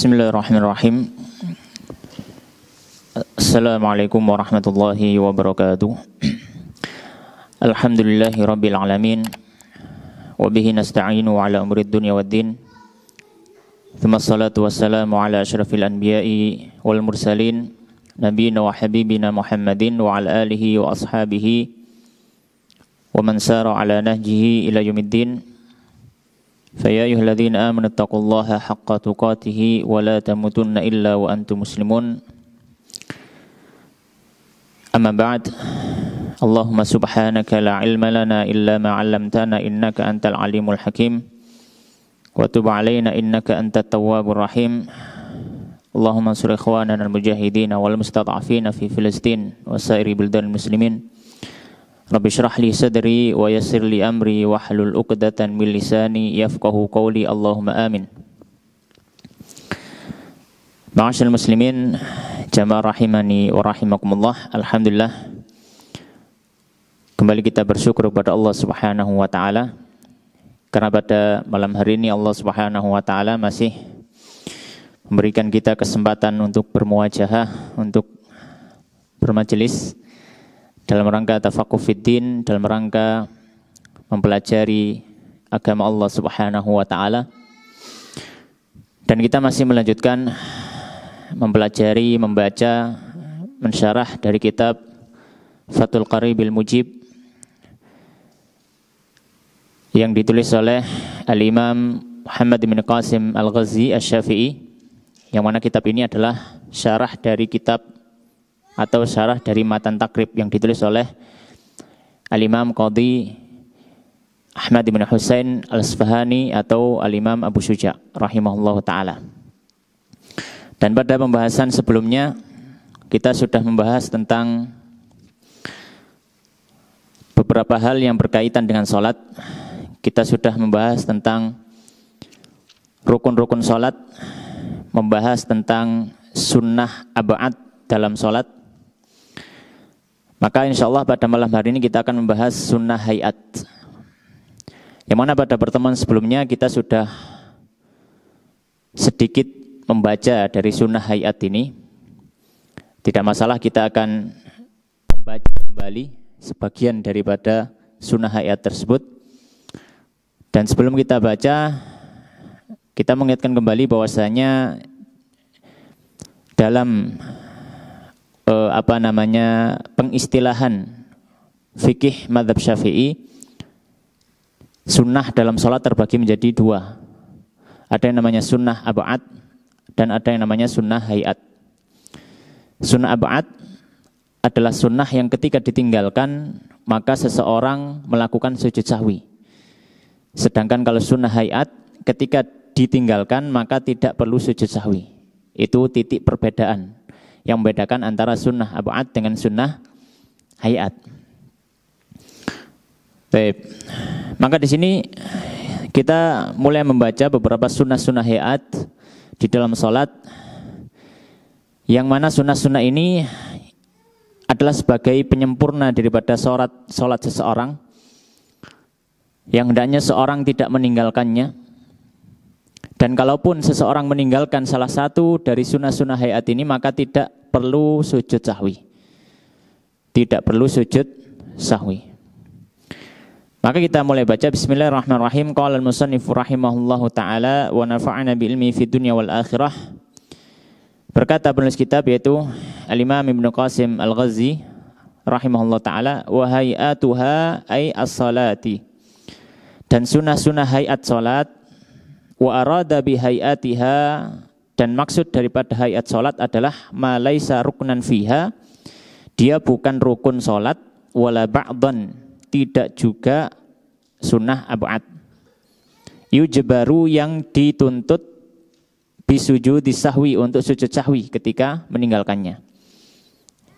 Bismillahirrahmanirrahim. Assalamualaikum warahmatullahi wabarakatuh. Alhamdulillahi rabbil alamin. Wa bihi nasta'inu ala umuri dunya waddin. Thumma salatu wassalamu ala asyrafil anbiya'i wal mursalin, nabiyina wa habibina Muhammadin wa ala alihi wa ashabihi wa man sara ala nahjihi ila yaumiddin. فَيَا أَيُّهَا الَّذِينَ آمَنُوا اتَّقُوا اللَّهَ حَقَّ تُقَاتِهِ وَلَا تَمُوتُنَّ إِلَّا وَأَنْتُمْ مُسْلِمُونَ. أما بعد. اللهم سبحانك لا علم لنا إلا ما علمتنا إنك أنت العليم الحكيم وتب علينا إنك أنت التواب الرحيم. اللهم انصر إخواننا المجاهدين والمستضعفين في فلسطين وسائر بلدان المسلمين. Rabbi syrah li sadri wa yassir li amri wa hlul 'uqdatan min lisani yafqahu qawli. Allahumma amin. Ma'asyiral muslimin, jamaah rahimani wa rahimakumullah. Alhamdulillah, kembali kita bersyukur kepada Allah Subhanahu wa taala karena pada malam hari ini Allah Subhanahu wa taala masih memberikan kita kesempatan untuk bermuajahah, untuk bermajelis dalam rangka tafaqquh fiddin, dalam rangka mempelajari agama Allah Subhanahu wa taala. Dan kita masih melanjutkan mempelajari, membaca, mensyarah dari kitab Fathul Qaribil Mujib yang ditulis oleh Al-Imam Muhammad bin Qasim Al-Ghazi Asy-Syafi'i, yang mana kitab ini adalah syarah dari kitab atau syarah dari matan takrib yang ditulis oleh Al-Imam Qadhi Ahmad bin Husain Al-Asfahani atau Al-Imam Abu Syuja rahimahullah ta'ala. Dan pada pembahasan sebelumnya kita sudah membahas tentang beberapa hal yang berkaitan dengan sholat. Kita sudah membahas tentang rukun-rukun sholat, membahas tentang sunnah ab'ad dalam sholat. Maka insya Allah pada malam hari ini kita akan membahas sunnah hayat, yang mana pada pertemuan sebelumnya kita sudah sedikit membaca dari sunnah hayat ini. Tidak masalah, kita akan membaca kembali sebagian daripada sunnah hayat tersebut. Dan sebelum kita baca, kita mengingatkan kembali bahwasanya dalam pengistilahan fikih mazhab Syafi'i, sunnah dalam sholat terbagi menjadi dua. Ada yang namanya sunnah ab'ad dan ada yang namanya sunnah hayat. Sunnah ab'ad adalah sunnah yang ketika ditinggalkan maka seseorang melakukan sujud sahwi. Sedangkan kalau sunnah hayat ketika ditinggalkan maka tidak perlu sujud sahwi. Itu titik perbedaan yang membedakan antara sunnah ab'ad dengan sunnah hayat. Baik. Maka di sini kita mulai membaca beberapa sunnah-sunnah hayat di dalam sholat, yang mana sunnah-sunnah ini adalah sebagai penyempurna daripada sholat seseorang, yang hendaknya seorang tidak meninggalkannya. Dan kalaupun seseorang meninggalkan salah satu dari sunnah-sunnah hayat ini, maka tidak perlu sujud sahwi. Tidak perlu sujud sahwi. Maka kita mulai baca. Bismillahirrahmanirrahim. Qala al-musannifu rahimahullahu ta'ala wa nafa'ana bi ilmi fid dunya wal akhirah. Berkata penulis kitab yaitu Al-Imam Ibnu Qasim Al-Ghazi rahimahullahu ta'ala, wa hayatuha ay as-salati. Dan sunnah-sunnah hayat salat, wa arada bihayatiha, dan maksud daripada hayat salat adalah ma laisa ruknan fiha, dia bukan rukun salat, wala ba'dan, tidak juga sunnah ab'ad, yujbaru, yang dituntut bisujudi sahwi, untuk sujud sahwi ketika meninggalkannya.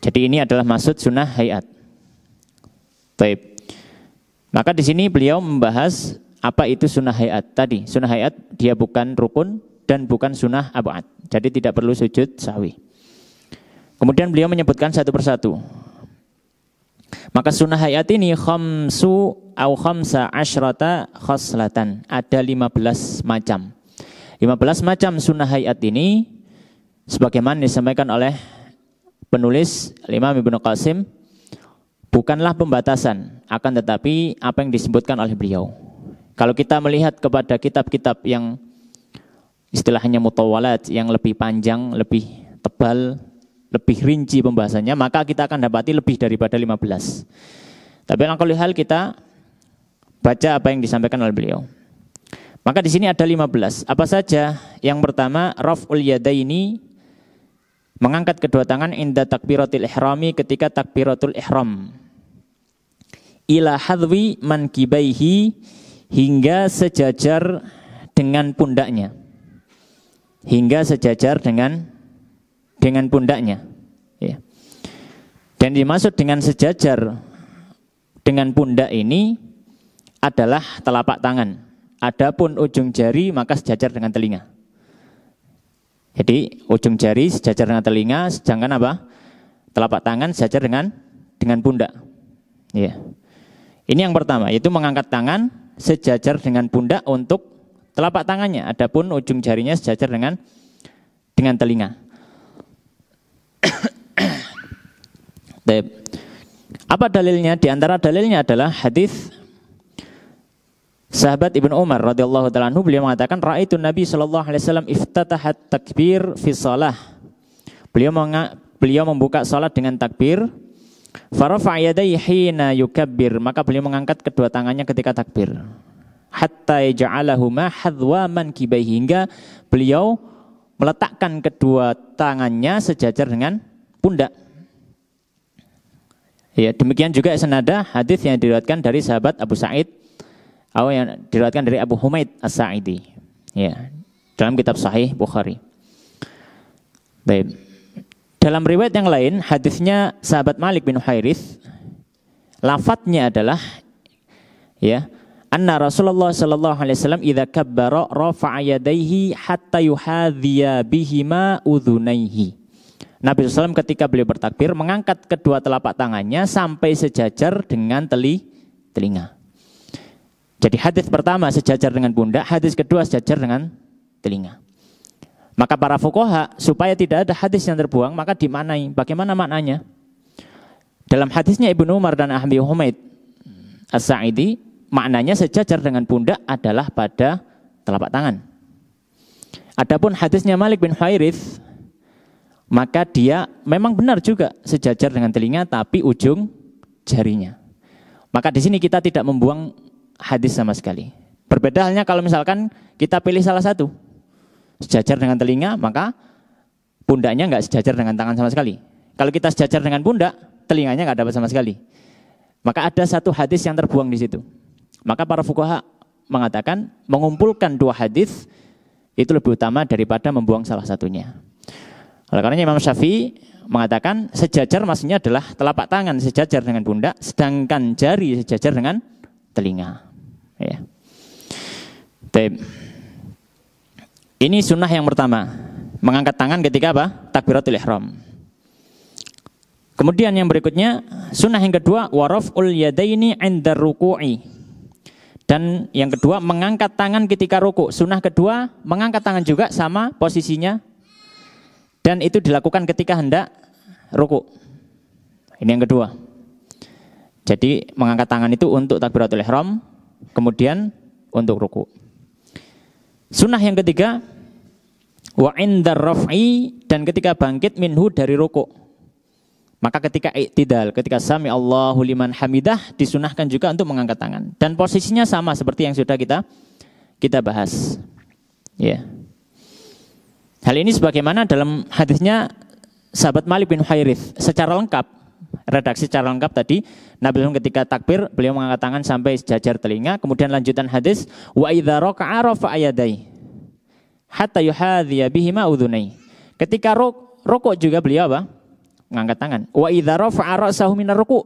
Jadi ini adalah maksud sunnah hayat. Baik. Maka di sini beliau membahas apa itu sunnah hayat tadi. Sunnah hayat dia bukan rukun dan bukan sunnah ab'ad, jadi tidak perlu sujud sahwi. Kemudian beliau menyebutkan satu persatu. Maka sunnah hayat ini khamsa asyrata khoslatan, ada 15 macam. 15 macam sunnah hayat ini sebagaimana disampaikan oleh penulis Imam Ibnu Qasim bukanlah pembatasan, akan tetapi apa yang disebutkan oleh beliau. Kalau kita melihat kepada kitab-kitab yang istilahnya mutawalat, yang lebih panjang, lebih tebal, lebih rinci pembahasannya, maka kita akan dapati lebih daripada 15. Tapi kalau hal kita baca apa yang disampaikan oleh beliau. Maka di sini ada 15. Apa saja? Yang pertama, raf'ul yadaini, mengangkat kedua tangan inda takbiratul ihrami, ketika takbiratul ihram. Ila hadwi mankibaihi, hingga sejajar dengan pundaknya. Hingga sejajar dengan pundaknya. Ya. Dan dimaksud dengan sejajar dengan pundak ini adalah telapak tangan. Adapun ujung jari maka sejajar dengan telinga. Jadi ujung jari sejajar dengan telinga, sedangkan apa? Telapak tangan sejajar dengan pundak. Ya. Ini yang pertama, yaitu mengangkat tangan sejajar dengan pundak untuk telapak tangannya. Adapun ujung jarinya sejajar dengan telinga. Apa dalilnya? Di antara dalilnya adalah hadis sahabat Ibnu Umar radhiyallahu taala anhu, beliau mengatakan raaitu Nabi sallallahu alaihi wasallam iftatahat takbir fi shalah. Beliau membuka salat dengan takbir. Farafa yadayhi hina yukabbir, maka beliau mengangkat kedua tangannya ketika takbir. Hatta ja'alahuma hadwa mankibaihi, hingga beliau meletakkan kedua tangannya sejajar dengan pundak. Ya, demikian juga senada hadis yang diriwayatkan dari sahabat Abu Sa'id atau yang diriwayatkan dari Abu Humaid As-Sa'idi, ya, dalam kitab Sahih Bukhari. Baik. Dalam riwayat yang lain, hadisnya sahabat Malik bin Huwairits, lafadznya adalah, ya, anna Rasulullah sallallahu alaihi wasallam idza kabbara rafa'a yadayhi hatta yuhadhiya bihima udhunaihi. Nabi SAW ketika beliau bertakbir mengangkat kedua telapak tangannya sampai sejajar dengan telinga. Jadi hadis pertama sejajar dengan pundak, hadis kedua sejajar dengan telinga. Maka para fuqaha supaya tidak ada hadis yang terbuang maka dimaknai. Bagaimana maknanya? Dalam hadisnya Ibnu Umar dan Abu Humaid As-Sa'idi, maknanya sejajar dengan pundak adalah pada telapak tangan. Adapun hadisnya Malik bin Huwairits, maka dia memang benar juga sejajar dengan telinga tapi ujung jarinya. Maka di sini kita tidak membuang hadis sama sekali. Berbeda halnya kalau misalkan kita pilih salah satu, sejajar dengan telinga, maka pundaknya nggak sejajar dengan tangan sama sekali. Kalau kita sejajar dengan pundak, telinganya nggak dapat sama sekali. Maka ada satu hadis yang terbuang di situ. Maka para fuqaha mengatakan mengumpulkan dua hadis itu lebih utama daripada membuang salah satunya. Oleh karenanya Imam Syafi'i mengatakan sejajar maksudnya adalah telapak tangan sejajar dengan pundak, sedangkan jari sejajar dengan telinga. Ya. Baik. Ini sunnah yang pertama, mengangkat tangan ketika apa? Takbiratul ihram. Kemudian yang berikutnya, sunnah yang kedua, waraf'ul yadaini 'inda ruku'i. Dan yang kedua, mengangkat tangan ketika ruku. Sunnah kedua, mengangkat tangan juga sama posisinya. Dan itu dilakukan ketika hendak ruku. Ini yang kedua. Jadi mengangkat tangan itu untuk takbiratul ihram, kemudian untuk ruku. Sunnah yang ketiga, wa indar raf'i, dan ketika bangkit minhu dari ruku. Maka ketika i'tidal, ketika sami Allahu liman hamidah, disunahkan juga untuk mengangkat tangan. Dan posisinya sama seperti yang sudah kita bahas. Ya. Hal ini sebagaimana dalam hadisnya sahabat Malik bin Huwairits secara lengkap, redaksi secara lengkap tadi, Nabi SAW ketika takbir beliau mengangkat tangan sampai sejajar telinga. Kemudian lanjutan hadis, wa idza raka'a rafa'a yadayhi hatta yuhadhiya bihima udhunai. Ketika rukuk juga beliau apa? Mengangkat tangan. Wa idza rafa'a ra'sahu minar ruku'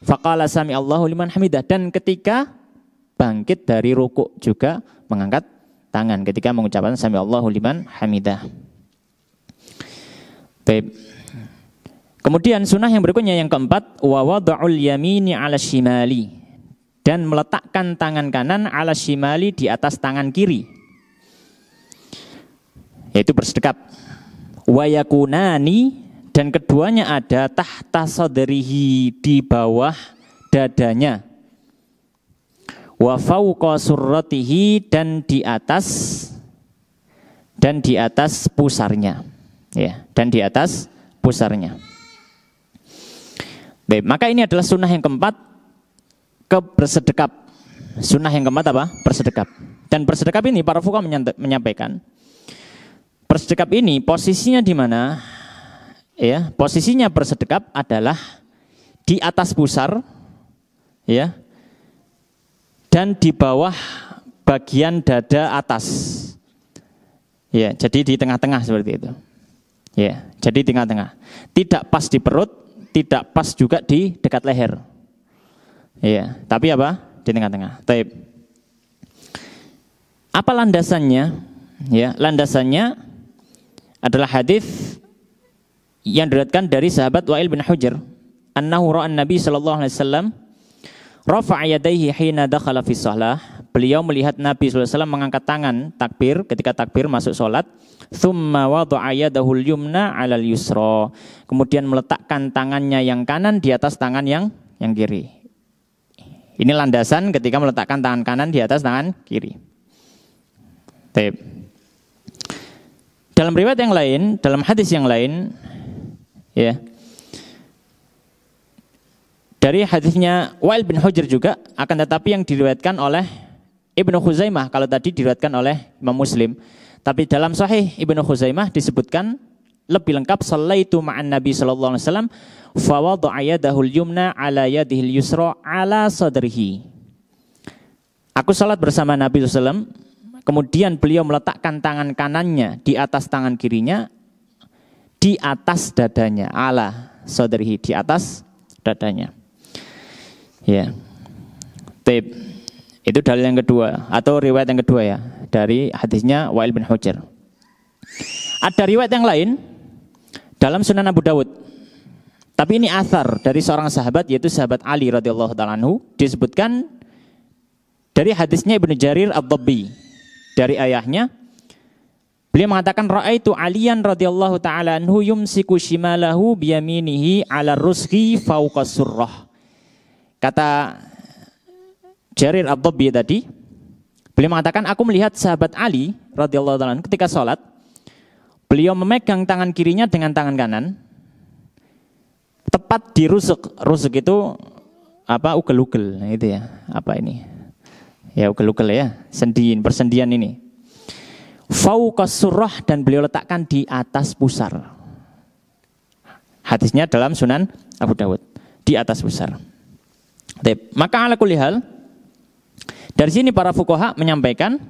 faqala sami Allahu liman hamidah. Dan ketika bangkit dari rukuk juga mengangkat tangan ketika mengucapkan sami Allahu liman hamidah. Baik. Kemudian sunnah yang berikutnya yang keempat, wa wada'ul yamini 'ala shimali, dan meletakkan tangan kanan 'ala shimali di atas tangan kiri. yaitu bersedekap. Wa yakunani, dan keduanya ada tahta sadrihi, di bawah dadanya. Wa fauqa surratihi, dan di atas pusarnya. Ya, dan di atas pusarnya. Baik, maka ini adalah sunnah yang keempat, bersedekap. Sunnah yang keempat apa? Bersedekap. Dan bersedekap ini para fuqaha menyampaikan, bersedekap ini posisinya di mana? Ya, posisinya bersedekap adalah di atas pusar, ya, dan di bawah bagian dada atas. Ya, jadi di tengah-tengah seperti itu. Ya, jadi di tengah-tengah. Tidak pas di perut, tidak pas juga di dekat leher. Ya, tapi apa? Di tengah-tengah. Taib. Apa landasannya? Ya, landasannya adalah hadis yang diriwayatkan dari sahabat Wa'il bin Hujr, annahu ra'an Nabi sallallahu alaihi wasallam rafa'a yadayhi hina dakhala fi shalah. Beliau melihat Nabi sallallahu alaihi wasallam mengangkat tangan takbir ketika takbir masuk salat. Tsumma wada'a yadahul yumna 'alal yusra. Kemudian meletakkan tangannya yang kanan di atas tangan yang kiri. Ini landasan ketika meletakkan tangan kanan di atas tangan kiri. Baik. Dalam riwayat yang lain, dalam hadis yang lain, ya, dari hadisnya Wa'il bin Hujr juga, akan tetapi yang diriwayatkan oleh Ibnu Khuzaimah, kalau tadi diriwayatkan oleh Imam Muslim. Tapi dalam Sahih Ibnu Khuzaimah disebutkan lebih lengkap, sallaitu ma'an Nabi sallallahu alaihi wasallam fa wada'a yadahul yumna 'ala yadihil yusra 'ala sadrihi. Aku salat bersama Nabi sallallahu alaihi wasallam, kemudian beliau meletakkan tangan kanannya di atas tangan kirinya, di atas dadanya, ala sadrihi, di atas dadanya. Ya. Taib. Itu dalil yang kedua atau riwayat yang kedua ya, dari hadisnya Wa'il bin Hujr. Ada riwayat yang lain dalam Sunan Abu Dawud. Tapi ini athar dari seorang sahabat, yaitu sahabat Ali radhiyallahu ta'ala anhu, disebutkan dari hadisnya Ibnu Jarir Ad-Dabbi dari ayahnya. Beliau mengatakan, ra'aitu Aliyan radhiyallahu ta'ala anhu yumsiku shimalahu biyaminihi 'ala rusghi fawqa surrah. Kata Jarir Ad-Dabbi tadi, beliau mengatakan, aku melihat sahabat Ali radhiyallahu ta'ala anhu ketika sholat, beliau memegang tangan kirinya dengan tangan kanan, tepat di rusuk. Rusuk itu apa? Ugel-ugel, nah, itu ya. Apa ini? Ya ugel-ugel ya, persendian ini. Fauqa surrah, dan beliau letakkan di atas pusar. Hadisnya dalam Sunan Abu Dawud, di atas pusar. Maka ala kulli hal, dari sini para fuqaha menyampaikan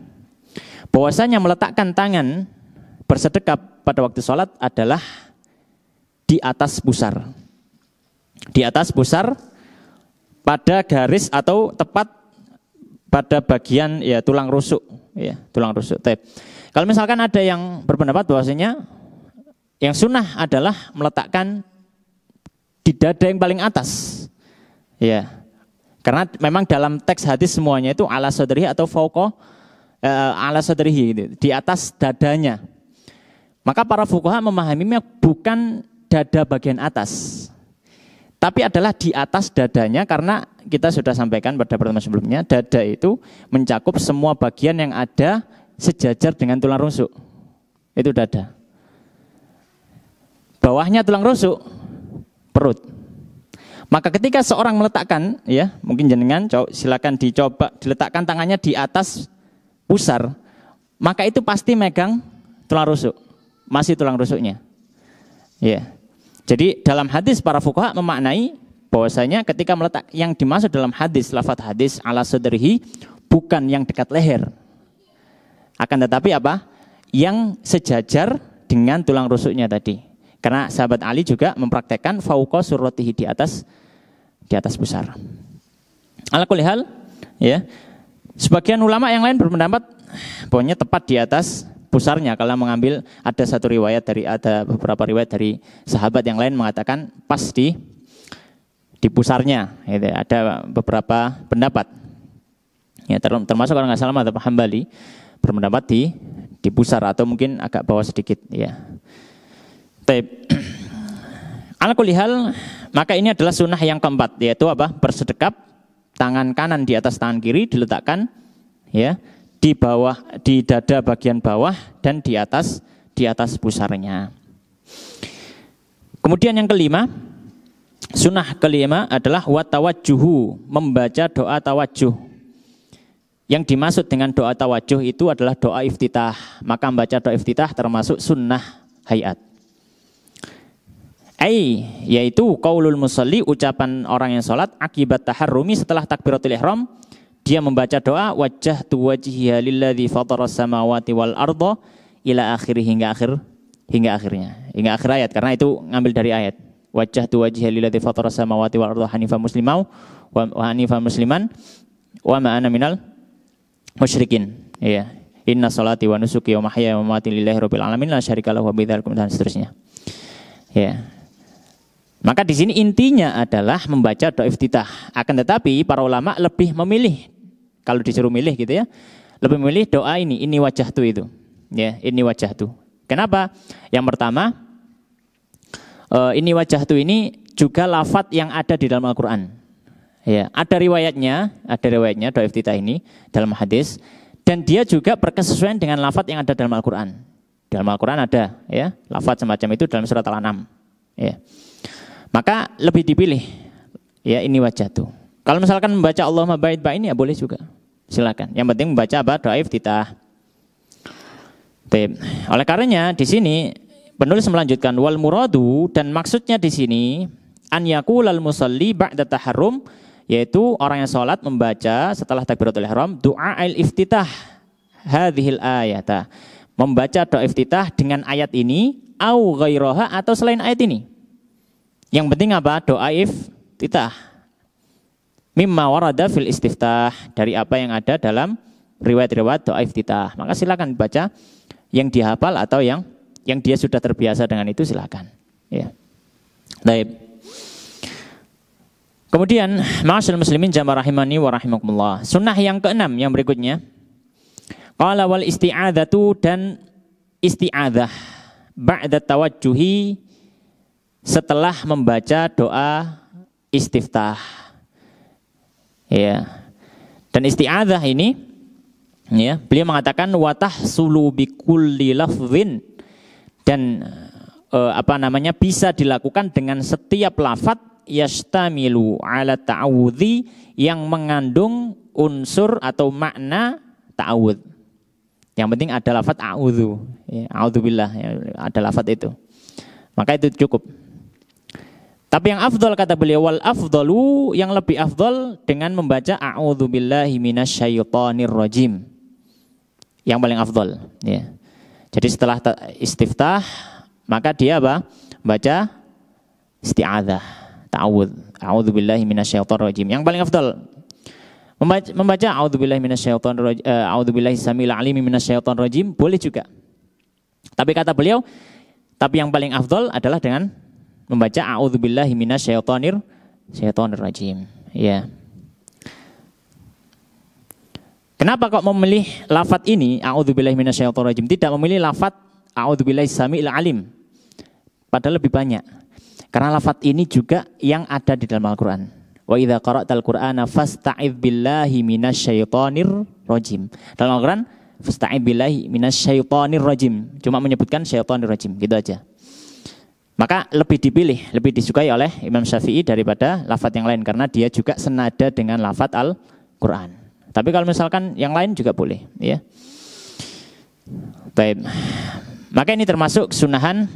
bahwasanya meletakkan tangan bersedekap pada waktu sholat adalah di atas pusar. Di atas pusar pada garis atau tepat pada bagian ya tulang rusuk, ya tulang rusuk. Kalau misalkan ada yang berpendapat bahwasanya yang sunnah adalah meletakkan di dada yang paling atas, ya. Karena memang dalam teks hadis semuanya itu ala sadrihi atau fauqa ala sadrihi, gitu, di atas dadanya. Maka para fuqaha memahaminya bukan dada bagian atas, tapi adalah di atas dadanya, karena kita sudah sampaikan pada pertemuan sebelumnya, dada itu mencakup semua bagian yang ada sejajar dengan tulang rusuk. Itu dada. Bawahnya tulang rusuk, perut. Maka ketika seorang meletakkan, ya mungkin jenengan silakan dicoba diletakkan tangannya di atas pusar, maka itu pasti megang tulang rusuk, masih tulang rusuknya. Ya. Jadi dalam hadis para fuqaha memaknai bahwasanya ketika meletak, yang dimaksud dalam hadis, lafaz hadis ala sadrihi, bukan yang dekat leher, akan tetapi apa? Yang sejajar dengan tulang rusuknya tadi. Karena sahabat Ali juga mempraktekkan fauqa surratihi, di atas pusar. Ala kulli hal, ya. Sebagian ulama yang lain berpendapat pokoknya tepat di atas pusarnya. Kalau mengambil ada beberapa riwayat dari sahabat yang lain mengatakan pas di pusarnya. Gitu. Ada beberapa pendapat. Ya, termasuk kalau nggak salah mazhab Hambali berpendapat di pusar atau mungkin agak bawah sedikit ya. Baik. Ala kulli hal, maka ini adalah sunnah yang keempat, yaitu apa? Bersedekap, tangan kanan di atas tangan kiri diletakkan ya di bawah, di dada bagian bawah dan di atas pusarnya. Kemudian yang kelima, sunnah kelima adalah watawajjuhu, membaca doa tawajjuh. Yang dimaksud dengan doa tawajjuh itu adalah doa iftitah. Maka membaca doa iftitah termasuk sunnah hayat. Yaitu qaulul musalli, ucapan orang yang sholat akibat taharrumi, setelah takbiratul ihram dia membaca doa wajjahtu wajhiya lilladzi fataras samawati wal arda ila akhirih, hingga akhir ayat, karena itu ngambil dari ayat wajjahtu wajhiya lilladzi fataras samawati wal arda hanifan musliman wa ma ana minal musyrikin ya. Inna salati wa nusuki wa mahyaya wa mamati lillahi rabbil alamin la syarika lahu wa bidzalikum, dan seterusnya ya. Maka di sini intinya adalah membaca doa iftitah. Akan tetapi para ulama lebih memilih, kalau disuruh milih gitu ya, lebih memilih doa ini wajahtu itu. Ya, ini wajahtu. Kenapa? Yang pertama, ini wajahtu ini juga lafadz yang ada di dalam Al-Qur'an. Ya, ada riwayatnya doa iftitah ini dalam hadis, dan dia juga berkesesuaian dengan lafadz yang ada dalam Al-Qur'an. Dalam Al-Qur'an ada ya, lafadz semacam itu dalam surat Al-An'am. Ya. Maka lebih dipilih ya ini wajahtu. Kalau misalkan membaca Allahumma ba'id ba'ini ya boleh juga. Silakan. Yang penting membaca apa? Doa iftitah. Oleh karenanya di sini penulis melanjutkan wal muradu, dan maksudnya di sini an yaqulal musalli ba'da taharrum, yaitu orang yang sholat membaca setelah takbiratul ihram doa al-iftitah hadhil ayata, membaca doa iftitah dengan ayat ini au ghairaha, atau selain ayat ini. Yang penting apa? Doa iftitah. Mimma warada fil istiftah, dari apa yang ada dalam riwayat-riwayat doa iftitah. Maka silakan baca yang dihafal atau yang dia sudah terbiasa dengan itu, silakan. Ya. Baik. Kemudian ma'asyiral muslimin jamaah rahimani wa rahimakumullah. Sunnah yang keenam yang berikutnya. Qala wal isti'adzatu, dan isti'adzah ba'da tawajjuhi, setelah membaca doa istiftah. Ya. Dan isti'adzah ini ya, beliau mengatakan watahsulu bikulli lafzin, dan bisa dilakukan dengan setiap lafaz yastamilu ala ta'awudzi, yang mengandung unsur atau makna ta'awudz. Yang penting ada lafaz a'udzu, ya, a'udzubillah, ya, ada lafaz itu. Maka itu cukup. Tapi yang afdal, kata beliau, wal afdalu, yang lebih afdal dengan membaca a'udzubillahi minasyaitonir rajim. Yang paling afdal, ya. Jadi setelah istiftah, maka dia apa? Baca isti'adzah, ta'awudz, a'udzubillahi minasyaitonir rajim. Yang paling afdal membaca a'udzubillahi minasyaitonir rajim, a'udzubillahi samil alim minasyaitonir rajim, boleh juga. Tapi kata beliau, tapi yang paling afdal adalah dengan membaca a'udzubillahi minasyaitonir rajim. Ya. Kenapa kok memilih lafadz ini a'udzubillahi minasyaitonir rajim, tidak memilih lafadz a'udzubillahi samil alim? Padahal lebih banyak. Karena lafadz ini juga yang ada di dalam Al-Qur'an. Wa idza qara'tal Qur'ana fasta'idz billahi minasyaitonir rajim. Dalam Al-Qur'an fasta'idz billahi minasyaitonir rajim. Cuma menyebutkan syaitonir rajim, gitu aja. Maka lebih dipilih, lebih disukai oleh Imam Syafi'i daripada lafadz yang lain, karena dia juga senada dengan lafadz Al-Qur'an. Tapi kalau misalkan yang lain juga boleh, ya. Baik. Maka ini termasuk sunahan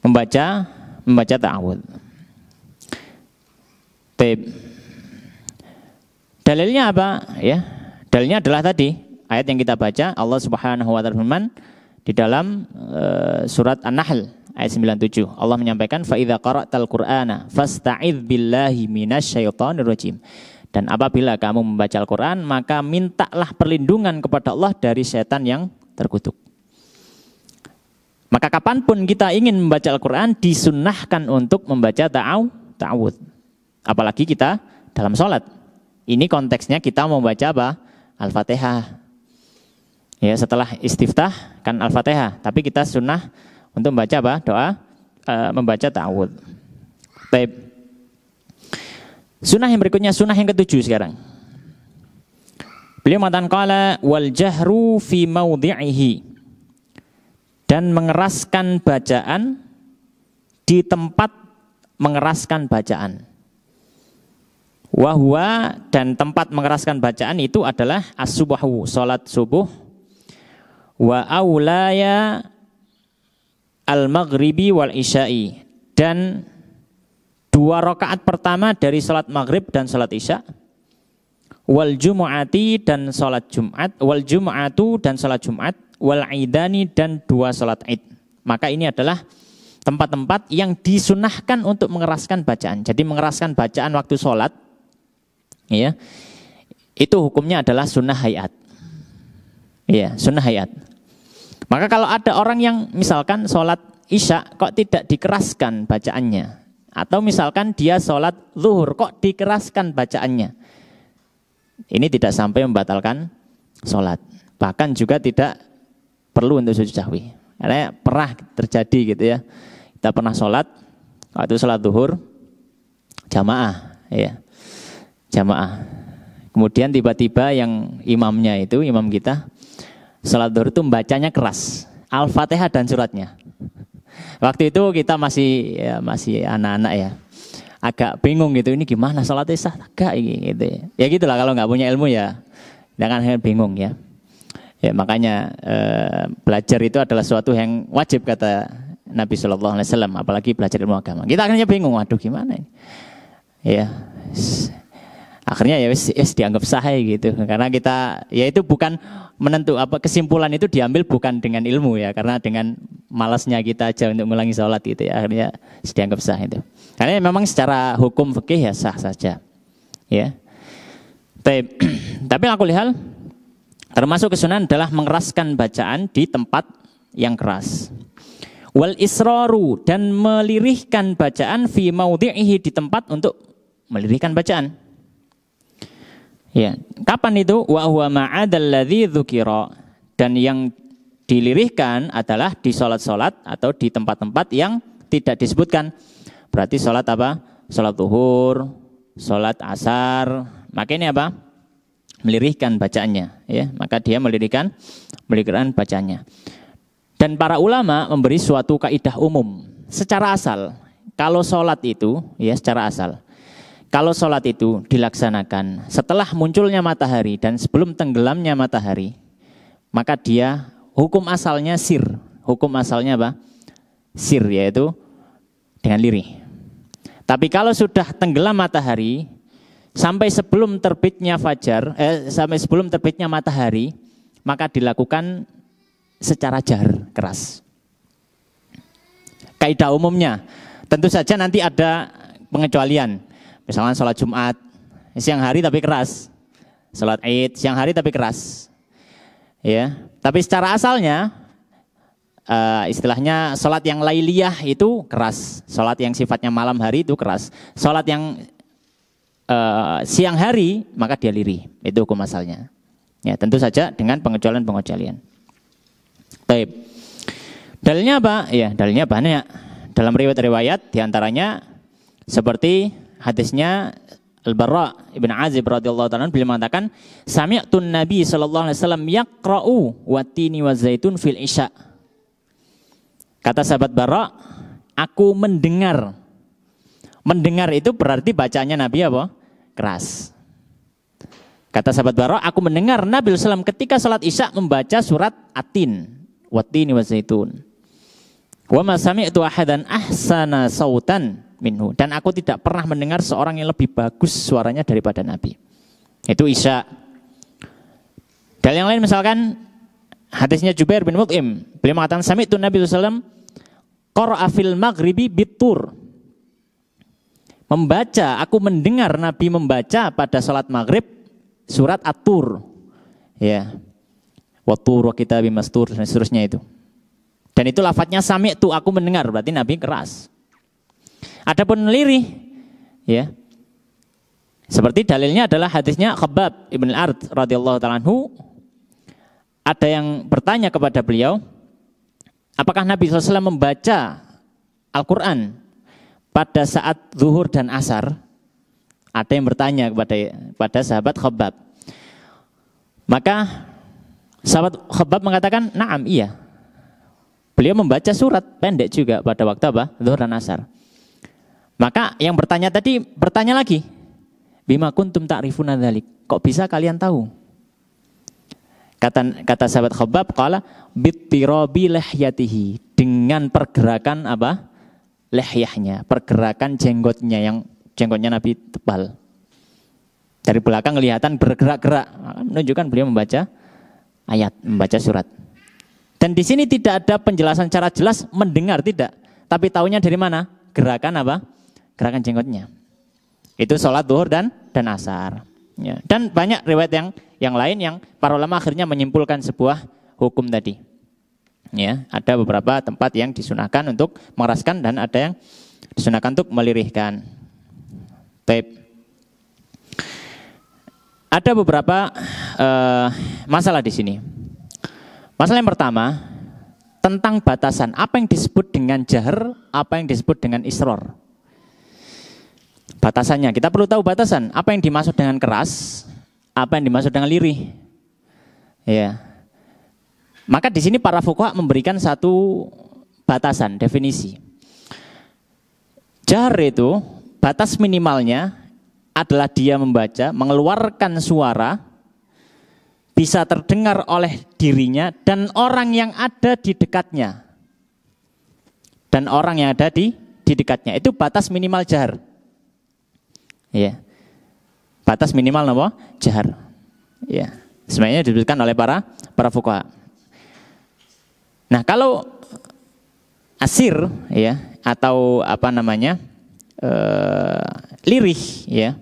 membaca ta'awudz. Baik. Dalilnya apa? Ya. Dalilnya adalah tadi ayat yang kita baca, Allah Subhanahu wa taala firman di dalam surat An-Nahl ayat 97. Allah menyampaikan fa idza qara'tal Qur'ana fasta'idz billahi minasyaitonir rajim. Dan apabila kamu membaca Al-Qur'an, maka mintalah perlindungan kepada Allah dari setan yang terkutuk. Maka kapanpun kita ingin membaca Al-Qur'an, disunnahkan untuk membaca ta'awudz. Apalagi kita dalam sholat. Ini konteksnya kita membaca apa? Al-Fatihah. Ya, setelah istiftah kan Al-Fatihah, tapi kita sunnah untuk membaca apa? Doa membaca ta'awudz. Baik. Sunnah yang berikutnya, sunnah yang ketujuh sekarang. Beliau mengatakan qala wal jahru fi maudhi'ihi, dan mengeraskan bacaan di tempat mengeraskan bacaan. Wahwa, dan tempat mengeraskan bacaan itu adalah as-subuhu, salat subuh, wa aulaya al-maghribi wal isya'i, dan 2 rakaat pertama dari salat maghrib dan salat isya, wal jumu'ati, dan salat Jumat, wal jumu'atu, dan salat Jumat, wal idani, dan 2 salat id. Maka ini adalah tempat-tempat yang disunahkan untuk mengeraskan bacaan. Jadi mengeraskan bacaan waktu sholat, ya, itu hukumnya adalah sunnah hayat. Ya, sunnah hayat. Maka kalau ada orang yang misalkan sholat isya kok tidak dikeraskan bacaannya, atau misalkan dia sholat zuhur kok dikeraskan bacaannya, ini tidak sampai membatalkan sholat. Bahkan juga tidak perlu untuk sujud sahwi. Karena pernah terjadi gitu ya. Kita pernah sholat, waktu sholat zuhur jamaah, ya, jamaah. Kemudian tiba-tiba yang imamnya itu, imam kita sholat zuhur itu membacanya keras, Al-Fatihah dan suratnya. Waktu itu kita masih anak-anak ya, agak bingung gitu, ini gimana sholatnya sah agak gitu ya. Ya gitulah, kalau nggak punya ilmu ya jangan bingung ya. Ya makanya belajar itu adalah suatu yang wajib kata Nabi Shallallahu Alaihi Wasallam, apalagi belajar ilmu agama. Kita akhirnya bingung, waduh gimana ini? Ya, akhirnya ya wis dianggap sah gitu, karena kita ya itu bukan menentu apa, kesimpulan itu diambil bukan dengan ilmu ya, karena dengan malasnya kita aja untuk mengulangi sholat gitu ya, akhirnya dianggap sah itu. Karena memang secara hukum fikih ya sah saja, ya. Tapi aku lihat termasuk kesunahan adalah mengeraskan bacaan di tempat yang keras. Wal israru, dan melirihkan bacaan fi maudhi'ihi, di tempat untuk melirihkan bacaan. Ya, kapan itu? Wa huwa ma'adal ladzi dzukira, dan yang dilirihkan adalah di salat-salat atau di tempat-tempat yang tidak disebutkan. Berarti salat apa? Salat zuhur, salat asar. Maka ini apa? Melirihkan bacaannya, ya. Maka dia melirihkan bacaannya. Dan para ulama memberi suatu kaidah umum secara asal. Kalau sholat itu, ya secara asal, kalau sholat itu dilaksanakan setelah munculnya matahari dan sebelum tenggelamnya matahari, maka dia hukum asalnya sir. Hukum asalnya apa? Sir, yaitu dengan lirih. Tapi kalau sudah tenggelam matahari sampai sebelum terbitnya fajar, sampai sebelum terbitnya matahari, maka dilakukan secara jar, keras. Kaidah umumnya, tentu saja nanti ada pengecualian. Misalnya sholat Jumat siang hari tapi keras, sholat Id siang hari tapi keras, ya. Tapi secara asalnya, istilahnya sholat yang lailiyah itu keras, sholat yang sifatnya malam hari itu keras, sholat yang siang hari maka dia lirih, itu hukum asalnya. Ya, tentu saja dengan pengecualian. Baik. Dalilnya apa? Ya, dalilnya banyak. Dalam riwayat-riwayat diantaranya seperti hadisnya Al-Barra ibn Azib radhiyallahu ta'ala, beliau mengatakan, sami'tun Nabi sallallahu alaihi wasallam yaqra'u watini wa zaitun fil isya. Kata sahabat Barra, aku mendengar. Mendengar itu berarti bacanya Nabi apa? Keras. Kata sahabat Barra, aku mendengar Nabi SAW ketika salat isya membaca surat Atin, watini wa zaitun. Wa ma sami'tu ahadan ahsana sautan minhu, dan aku tidak pernah mendengar seorang yang lebih bagus suaranya daripada Nabi. Itu isya. Dan yang lain misalkan hadisnya Jubair bin Mut'im, beliau mengatakan sami'tu Nabi SAW qara'a fil maghribi bitur. Membaca, aku mendengar Nabi membaca pada salat maghrib surat At-Tur, ya, wa-tur wa kitabim mastur, dan seterusnya itu. Dan itu lafadznya sami'tu, aku mendengar, berarti Nabi keras. Adapun lirih, ya, Seperti dalilnya adalah hadisnya Khabbab ibn al-Ard radhiyallahu ta'ala anhu. Ada yang bertanya kepada beliau, apakah Nabi SAW membaca Al-Quran pada saat zuhur dan asar? Ada yang bertanya kepada sahabat Khabbab. Maka sahabat Khabbab mengatakan, na'am, iya. Beliau membaca surat pendek juga pada waktu apa? Zuhur dan asar. Maka yang bertanya tadi bertanya lagi, bima kuntum ta'rifuna dzalik? Kok bisa kalian tahu? Kata sahabat Khabbab, qala bittirabi lihyatihi, dengan pergerakan apa? Lihyahnya, pergerakan jenggotnya, yang jenggotnya Nabi tebal. Dari belakang kelihatan bergerak-gerak, menunjukkan beliau membaca ayat, membaca surat. Dan di sini tidak ada penjelasan secara jelas mendengar, tidak. Tapi taunya dari mana? Gerakan apa? Gerakan jenggotnya. Itu sholat zuhur dan asar. Ya. Dan banyak riwayat yang lain yang para ulama akhirnya menyimpulkan sebuah hukum tadi. Ya, ada beberapa tempat yang disunahkan untuk mengeraskan dan ada yang disunahkan untuk melirihkan. Baik. Ada beberapa masalah di sini. Masalah yang pertama tentang batasan apa yang disebut dengan jahar, apa yang disebut dengan isror. Batasannya, kita perlu tahu batasan. Apa yang dimaksud dengan keras, apa yang dimaksud dengan lirih. Ya. Maka di sini para fuqaha memberikan satu batasan, definisi. Jahar itu batas minimalnya adalah dia membaca, mengeluarkan suara, bisa terdengar oleh dirinya dan orang yang ada di dekatnya. Dan orang yang ada di dekatnya. Itu batas minimal jahar. Ya. Batas minimal apa? Jahar. Ya. Sebenarnya disebutkan oleh para fuqaha. Nah, kalau asir ya atau apa namanya? Lirih ya.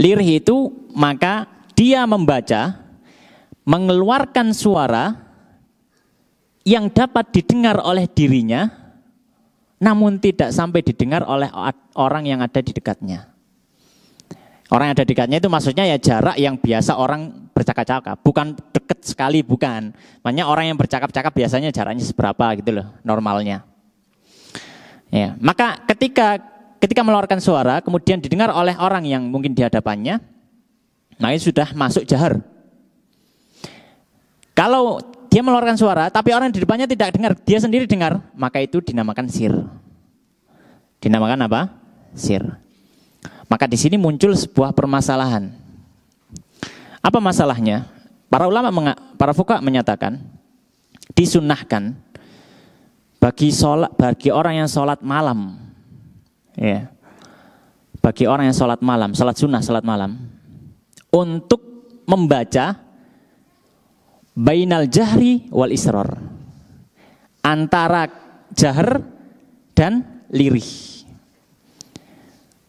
Lirih itu maka dia membaca, mengeluarkan suara yang dapat didengar oleh dirinya, namun tidak sampai didengar oleh orang yang ada di dekatnya. Orang yang ada di dekatnya itu maksudnya ya jarak yang biasa orang bercakap-cakap, bukan dekat sekali, bukan. Makanya orang yang bercakap-cakap biasanya jaraknya seberapa gitu loh, normalnya. Ya, maka ketika mengeluarkan suara kemudian didengar oleh orang yang mungkin di hadapannya, nah itu sudah masuk jahar. Kalau dia mengeluarkan suara, tapi orang di depannya tidak dengar, dia sendiri dengar, maka itu dinamakan sir. Dinamakan apa? Sir. Maka di sini muncul sebuah permasalahan. Apa masalahnya? Para ulama, para fuqaha menyatakan, disunnahkan bagi orang yang sholat malam, ya, bagi orang yang sholat malam, sholat sunnah, sholat malam, untuk membaca bainal jahri wal isror, antara jahar dan lirih.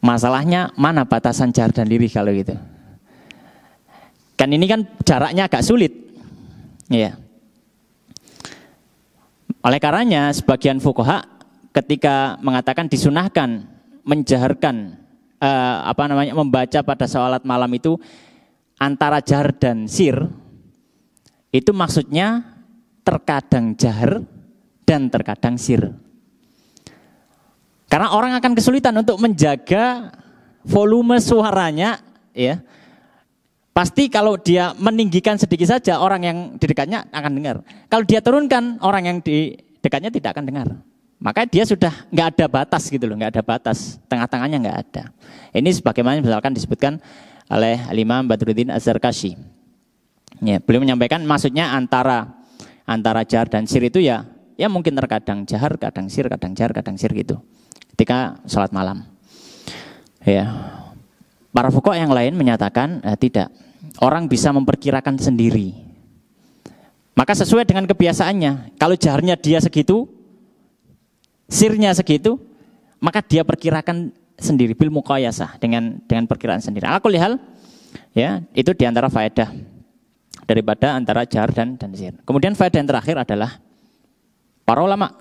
Masalahnya mana batasan jahar dan lirih kalau gitu? Kan ini kan jaraknya agak sulit. Ya. Oleh karenanya sebagian fuqaha ketika mengatakan disunahkan menjaharkan membaca pada sholat malam itu antara jahar dan sir, itu maksudnya terkadang jahar dan terkadang sir. Karena orang akan kesulitan untuk menjaga volume suaranya, ya. Pasti kalau dia meninggikan sedikit saja, orang yang di dekatnya akan dengar. Kalau dia turunkan, orang yang di dekatnya tidak akan dengar. Maka dia sudah nggak ada batas gitu loh, nggak ada batas, tengah-tengahnya nggak ada. Ini sebagaimana misalkan disebutkan oleh Imam Badruddin Az-Zarkashi. Ya, beliau menyampaikan maksudnya antara jahar dan sir itu ya mungkin terkadang jahar, kadang sir, kadang jahar, kadang sir gitu. Ketika sholat malam. Ya. Para fuqaha yang lain menyatakan tidak. Orang bisa memperkirakan sendiri. Maka sesuai dengan kebiasaannya. Kalau jaharnya dia segitu, sirnya segitu, maka dia perkirakan sendiri bil muqayasah dengan perkiraan sendiri. Ala kulli hal, ya, itu diantara faedah daripada antara jahar dan sir. Kemudian faedah yang terakhir adalah para ulama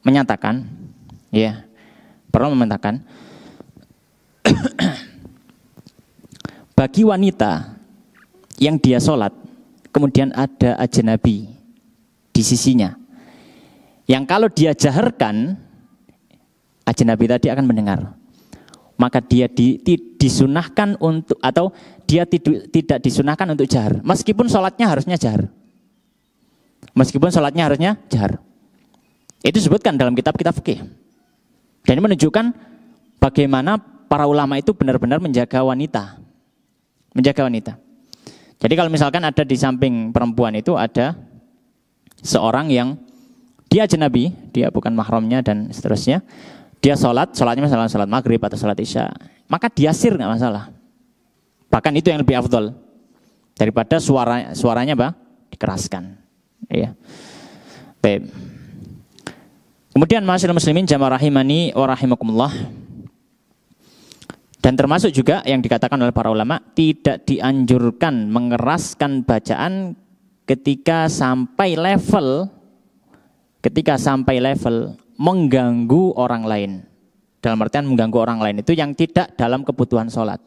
menyatakan, ya, para ulama menyatakan bagi wanita yang dia sholat, kemudian ada ajnabi di sisinya, yang kalau dia jaharkan, ajnabi tadi akan mendengar, maka dia disunahkan untuk, atau dia tidak disunahkan untuk jahar, meskipun sholatnya harusnya jahar. Meskipun sholatnya harusnya jahar. Itu disebutkan dalam kitab-kitab fikih. Dan ini menunjukkan bagaimana para ulama itu benar-benar menjaga wanita. Menjaga wanita. Jadi kalau misalkan ada di samping perempuan itu ada seorang yang dia ajnabi, dia bukan mahramnya dan seterusnya. Dia sholatnya misalnya sholat maghrib atau sholat isya, maka dia sir nggak masalah. Bahkan itu yang lebih afdol daripada suaranya dikeraskan. Iya. Baik. Kemudian ma'asyiral muslimin jamaah rahimani wa rahimakumullah. Dan termasuk juga yang dikatakan oleh para ulama, tidak dianjurkan mengeraskan bacaan ketika sampai level mengganggu orang lain. Dalam artian mengganggu orang lain itu yang tidak dalam kebutuhan sholat.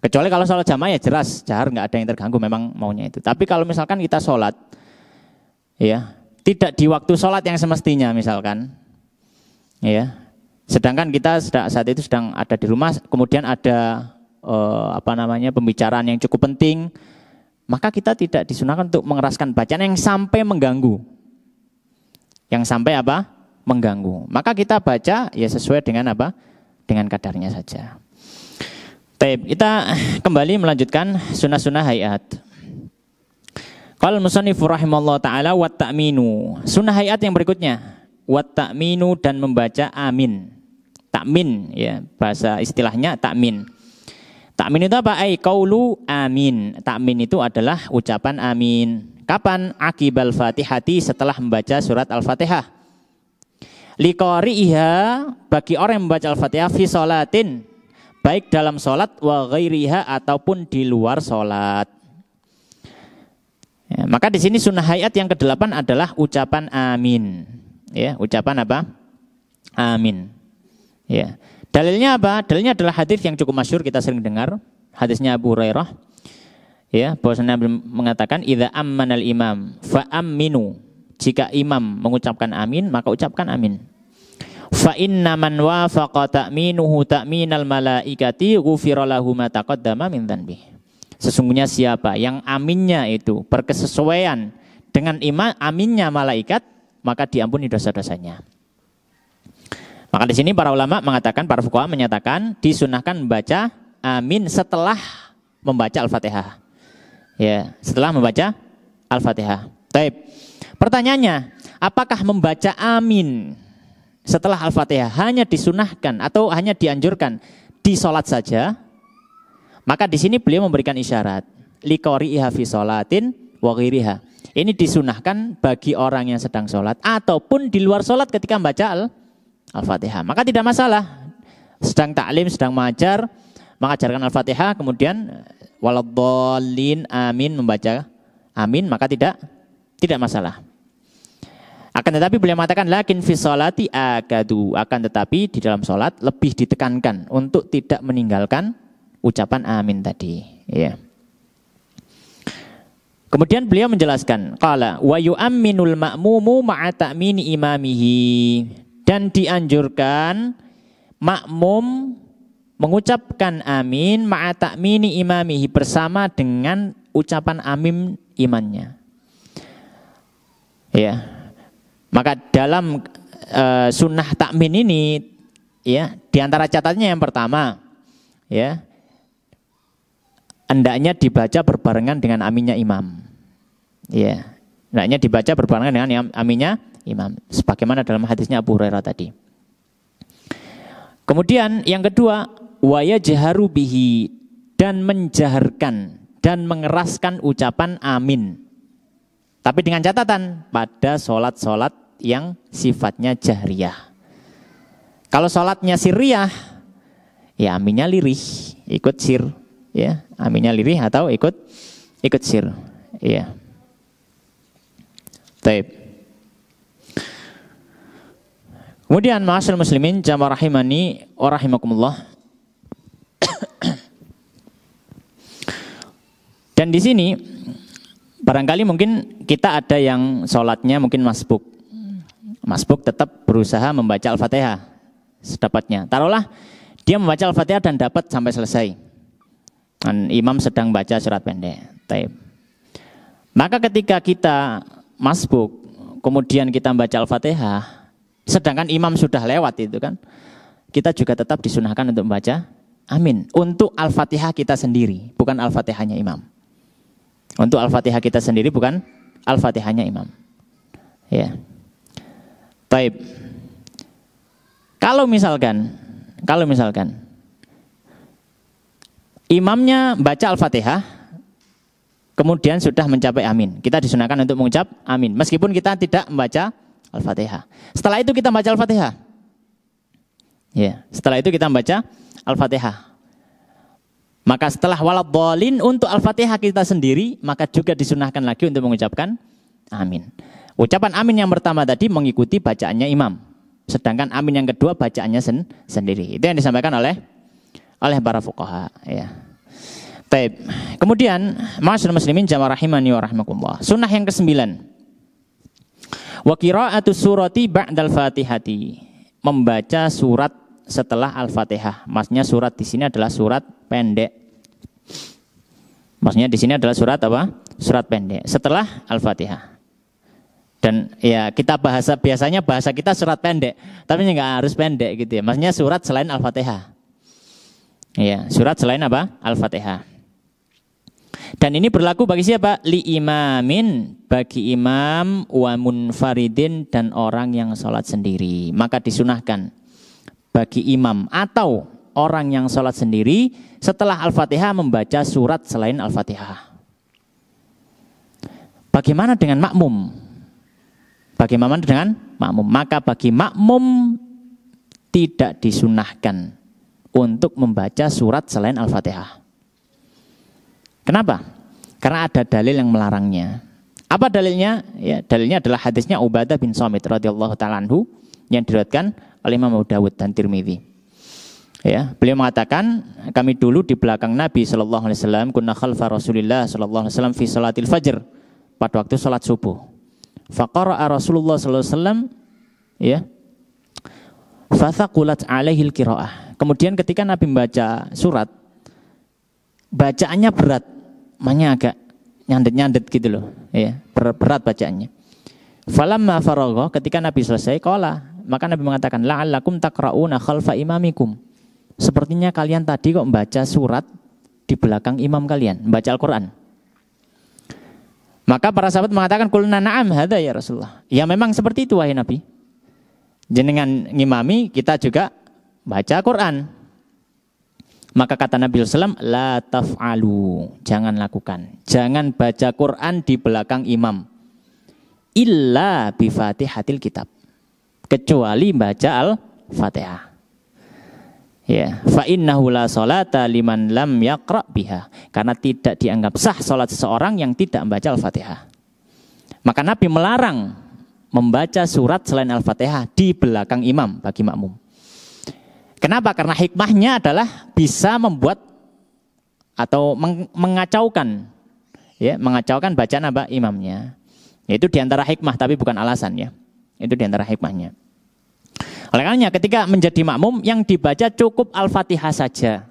Kecuali kalau sholat jamaah ya jelas, jahar nggak ada yang terganggu, memang maunya itu. Tapi kalau misalkan kita sholat, ya tidak di waktu sholat yang semestinya misalkan, ya, sedangkan kita saat itu sedang ada di rumah, kemudian ada pembicaraan yang cukup penting, maka kita tidak disunahkan untuk mengeraskan bacaan yang sampai mengganggu, mengganggu. Maka kita baca ya sesuai dengan dengan kadarnya saja. Baik, kita kembali melanjutkan sunnah-sunnah hayat. Qala al-musannifu rahimallahu taala wat ta'minu. Sunnah hayat yang berikutnya, wat ta'minu, dan membaca amin. Takmin ya, bahasa istilahnya takmin. Takmin itu apa? Ai qaulu amin. Takmin itu adalah ucapan amin. Kapan? Aqibal Fatihati, setelah membaca surat Al-Fatihah. Liqari'iha, bagi orang yang membaca Al-Fatihah fi sholatin, baik dalam sholat wa ghairiha ataupun di luar sholat. Ya, maka di sini sunnah hayat yang ke-8 adalah ucapan amin. Ya, ucapan apa? Amin. Ya. Dalilnya apa? Dalilnya adalah hadis yang cukup masyhur, kita sering dengar. Hadisnya Abu Hurairah. Ya, bahwasanya Nabi mengatakan idza ammanal imam fa aminu. Jika imam mengucapkan amin, maka ucapkan amin. Fa inna man wafaqa ta'minuhu ta'minal malaikati ghufira lahu ma taqaddama min dzanbihi. Sesungguhnya siapa yang aminnya itu berkesesuaian dengan aminnya malaikat, maka diampuni dosa-dosanya. Maka di sini para ulama mengatakan, para fuqaha menyatakan disunahkan membaca amin setelah membaca Al-Fatihah. Ya, setelah membaca Al-Fatihah. Baik. Pertanyaannya, apakah membaca amin setelah Al-Fatihah hanya disunahkan atau hanya dianjurkan di sholat saja? Maka di sini beliau memberikan isyarat, liqari'iha fi sholatin wa ghairiha. Ini disunahkan bagi orang yang sedang sholat ataupun di luar sholat ketika membaca Al-Fatihah. Maka tidak masalah. Sedang taklim, sedang mengajarkan Al-Fatihah, kemudian waladhdallin amin, membaca amin, maka tidak masalah. Akan tetapi beliau mengatakan lakin fi sholati akadu, akan tetapi di dalam sholat lebih ditekankan untuk tidak meninggalkan ucapan amin tadi, ya. Kemudian beliau menjelaskan, qala wa yu'amminul ma'mumu ma'a ta'mini imamihi, dan dianjurkan makmum mengucapkan amin ma'a ta'mini imamihi, bersama dengan ucapan amin imannya. Ya. Maka dalam sunnah takmin ini, ya, diantara catatannya yang pertama, ya, hendaknya dibaca berbarengan dengan aminnya imam. Ya, hendaknya dibaca berbarengan dengan aminnya imam, sebagaimana dalam hadisnya Abu Hurairah tadi. Kemudian yang kedua, wa yajharu bihi, dan menjaharkan dan mengeraskan ucapan amin. Tapi dengan catatan pada sholat-sholat yang sifatnya jahriyah. Kalau sholatnya sirriyah, ya aminnya lirih, ikut sir, ya, aminnya lirih atau ikut sir, ya. Baik. Kemudian ma'asyiral muslimin jamaah rahimani wa rahimakumullah. Dan di sini barangkali mungkin kita ada yang sholatnya mungkin masbuk. Masbuk tetap berusaha membaca Al-Fatihah sedapatnya. Taruhlah dia membaca Al-Fatihah dan dapat sampai selesai. Dan imam sedang baca surat pendek. Taib. Maka ketika kita masbuk, kemudian kita membaca Al-Fatihah, sedangkan imam sudah lewat itu kan, kita juga tetap disunahkan untuk membaca amin. Untuk Al-Fatihah kita sendiri, bukan Al-Fatihahnya imam. Untuk Al-Fatihah kita sendiri, bukan Al-Fatihahnya imam. Ya. Baik. Kalau misalkan imamnya baca Al-Fatihah, kemudian sudah mencapai amin, kita disunahkan untuk mengucap amin, meskipun kita tidak membaca Al-Fatihah. Setelah itu kita baca Al-Fatihah. Ya, setelah itu kita membaca Al-Fatihah. Maka setelah waladhdallin untuk Al-Fatihah kita sendiri, maka juga disunahkan lagi untuk mengucapkan amin. Ucapan amin yang pertama tadi mengikuti bacaannya imam. Sedangkan amin yang kedua bacaannya sendiri. Itu yang disampaikan oleh para fuqaha. Ya. Baik. Kemudian, ma'asyiral muslimin jamaah rahimani wa rahimakumullah. Sunnah yang ke-9. Wa qira'atus surati ba'dal Fatihati. Membaca surat setelah Al-Fatihah. Maksudnya surat di sini adalah surat pendek. Maksudnya di sini adalah surat apa? Surat pendek setelah Al-Fatihah. Dan ya kita biasanya bahasa kita surat pendek, tapi nggak harus pendek gitu ya. Maksudnya surat selain Al-Fatihah. Ya, surat selain apa? Al-Fatihah. Dan ini berlaku bagi siapa? Li imamin, bagi imam, wa munfaridin, dan orang yang sholat sendiri. Maka disunahkan bagi imam atau orang yang sholat sendiri setelah Al-Fatihah membaca surat selain Al-Fatihah. Bagaimana dengan makmum? Bagaimana dengan makmum? Maka bagi makmum tidak disunahkan untuk membaca surat selain Al-Fatihah. Kenapa? Karena ada dalil yang melarangnya. Apa dalilnya? Ya, dalilnya adalah hadisnya Ubadah bin Samit radhiyallahu ta'ala anhu yang diriwayatkan oleh Imam Abu Dawud dan Tirmidzi. Ya, beliau mengatakan, kami dulu di belakang Nabi sallallahu alaihi wasallam, kunna khalfa Rasulillah sallallahu alaihi wasallam fi salatil fajr, pada waktu salat subuh. Faqara'a Rasulullah sallallahu alaihi wasallam, ya, fathaqulat alaihil qiraah. Kemudian ketika Nabi membaca surat, bacaannya berat, makanya agak nyandet-nyandet gitu loh, ya, berat bacaannya. Falamma faragha, ketika Nabi selesai, qala, maka Nabi mengatakan, la'allakum taqra'una khalfa imamikum. Sepertinya kalian tadi kok membaca surat di belakang imam kalian, membaca Al-Quran. Maka para sahabat mengatakan, qulna na'am hadza ya Rasulullah. Ya memang seperti itu wahai Nabi. Jenengan ngimami, kita juga baca Quran. Maka kata Nabi SAW, la taf'alu, jangan lakukan. Jangan baca Quran di belakang imam. Illa bifatihatil kitab. Kecuali baca Al-Fatihah. Ya, fa innahu la salata liman lam yaqra biha. Karena tidak dianggap sah salat seseorang yang tidak membaca Al-Fatihah. Maka Nabi melarang membaca surat selain Al-Fatihah di belakang imam bagi makmum. Kenapa? Karena hikmahnya adalah bisa membuat atau mengacaukan, ya, mengacaukan bacaan apa imamnya. Itu diantara hikmah, tapi bukan alasan ya. Itu diantara hikmahnya. Oleh karenanya ketika menjadi makmum yang dibaca cukup Al-Fatihah saja.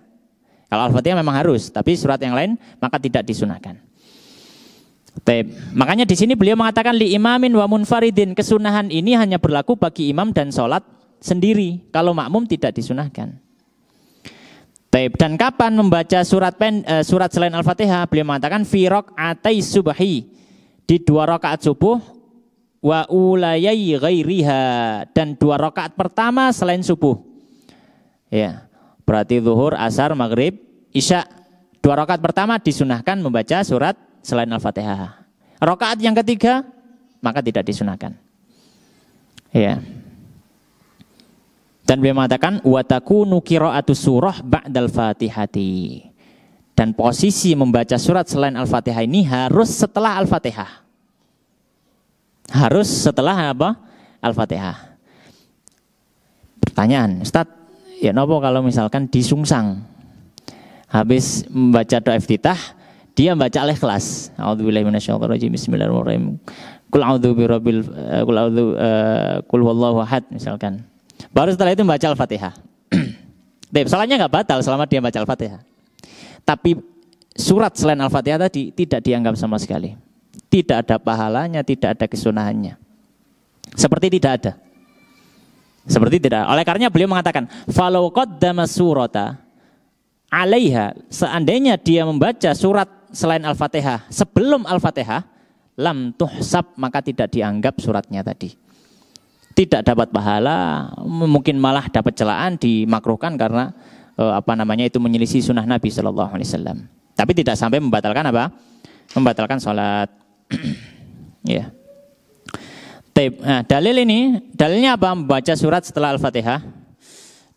Kalau Al-Fatihah memang harus, tapi surat yang lain maka tidak disunahkan. Makanya di sini beliau mengatakan li imamin wa munfaridin, kesunahan ini hanya berlaku bagi imam dan sholat sendiri. Kalau makmum tidak disunahkan. Dan kapan membaca surat selain Al-Fatihah? Beliau mengatakan fi raq'atai subhi, di 2 rakaat subuh, wa ulayai ghairiha, dan 2 rakaat pertama selain subuh. Ya, berarti zuhur, asar, maghrib, isya. 2 rakaat pertama disunahkan membaca surat selain Al-Fatihah. Rakaat yang ketiga maka tidak disunahkan. Ya. Dan beliau mengatakan wa takunu qira'atus surah ba'dal Fatihati. Dan posisi membaca surat selain Al-Fatihah ini harus setelah Al-Fatihah. Harus setelah apa? Al-Fatihah. Pertanyaan, Ustaz, ya nopo kalau misalkan disungsang, habis membaca doa iftitah dia baca Al-Ikhlas. A'udzubillahi minasyaitonirrajim. Bismillahirrahmanirrahim. Qul a'udzu birabbil qul huwallahu ahad misalkan. Baru setelah itu baca Al-Fatihah. Salatnya enggak batal selama dia baca Al-Fatihah. Tapi surat selain Al-Fatihah tadi tidak dianggap sama sekali. Tidak ada pahalanya, tidak ada kesunahannya. Seperti tidak ada. Seperti tidak. Oleh karenanya beliau mengatakan, "Falau qaddama surata 'alaiha", seandainya dia membaca surat selain Al-Fatihah sebelum Al-Fatihah, lam tuhsab, maka tidak dianggap suratnya tadi. Tidak dapat pahala, mungkin malah dapat celaan, dimakruhkan karena itu menyelisih sunnah Nabi sallallahu alaihi wasallam. Tapi tidak sampai membatalkan apa? Membatalkan salat. Ya. Nah, dalilnya apa? Membaca surat setelah Al-Fatihah.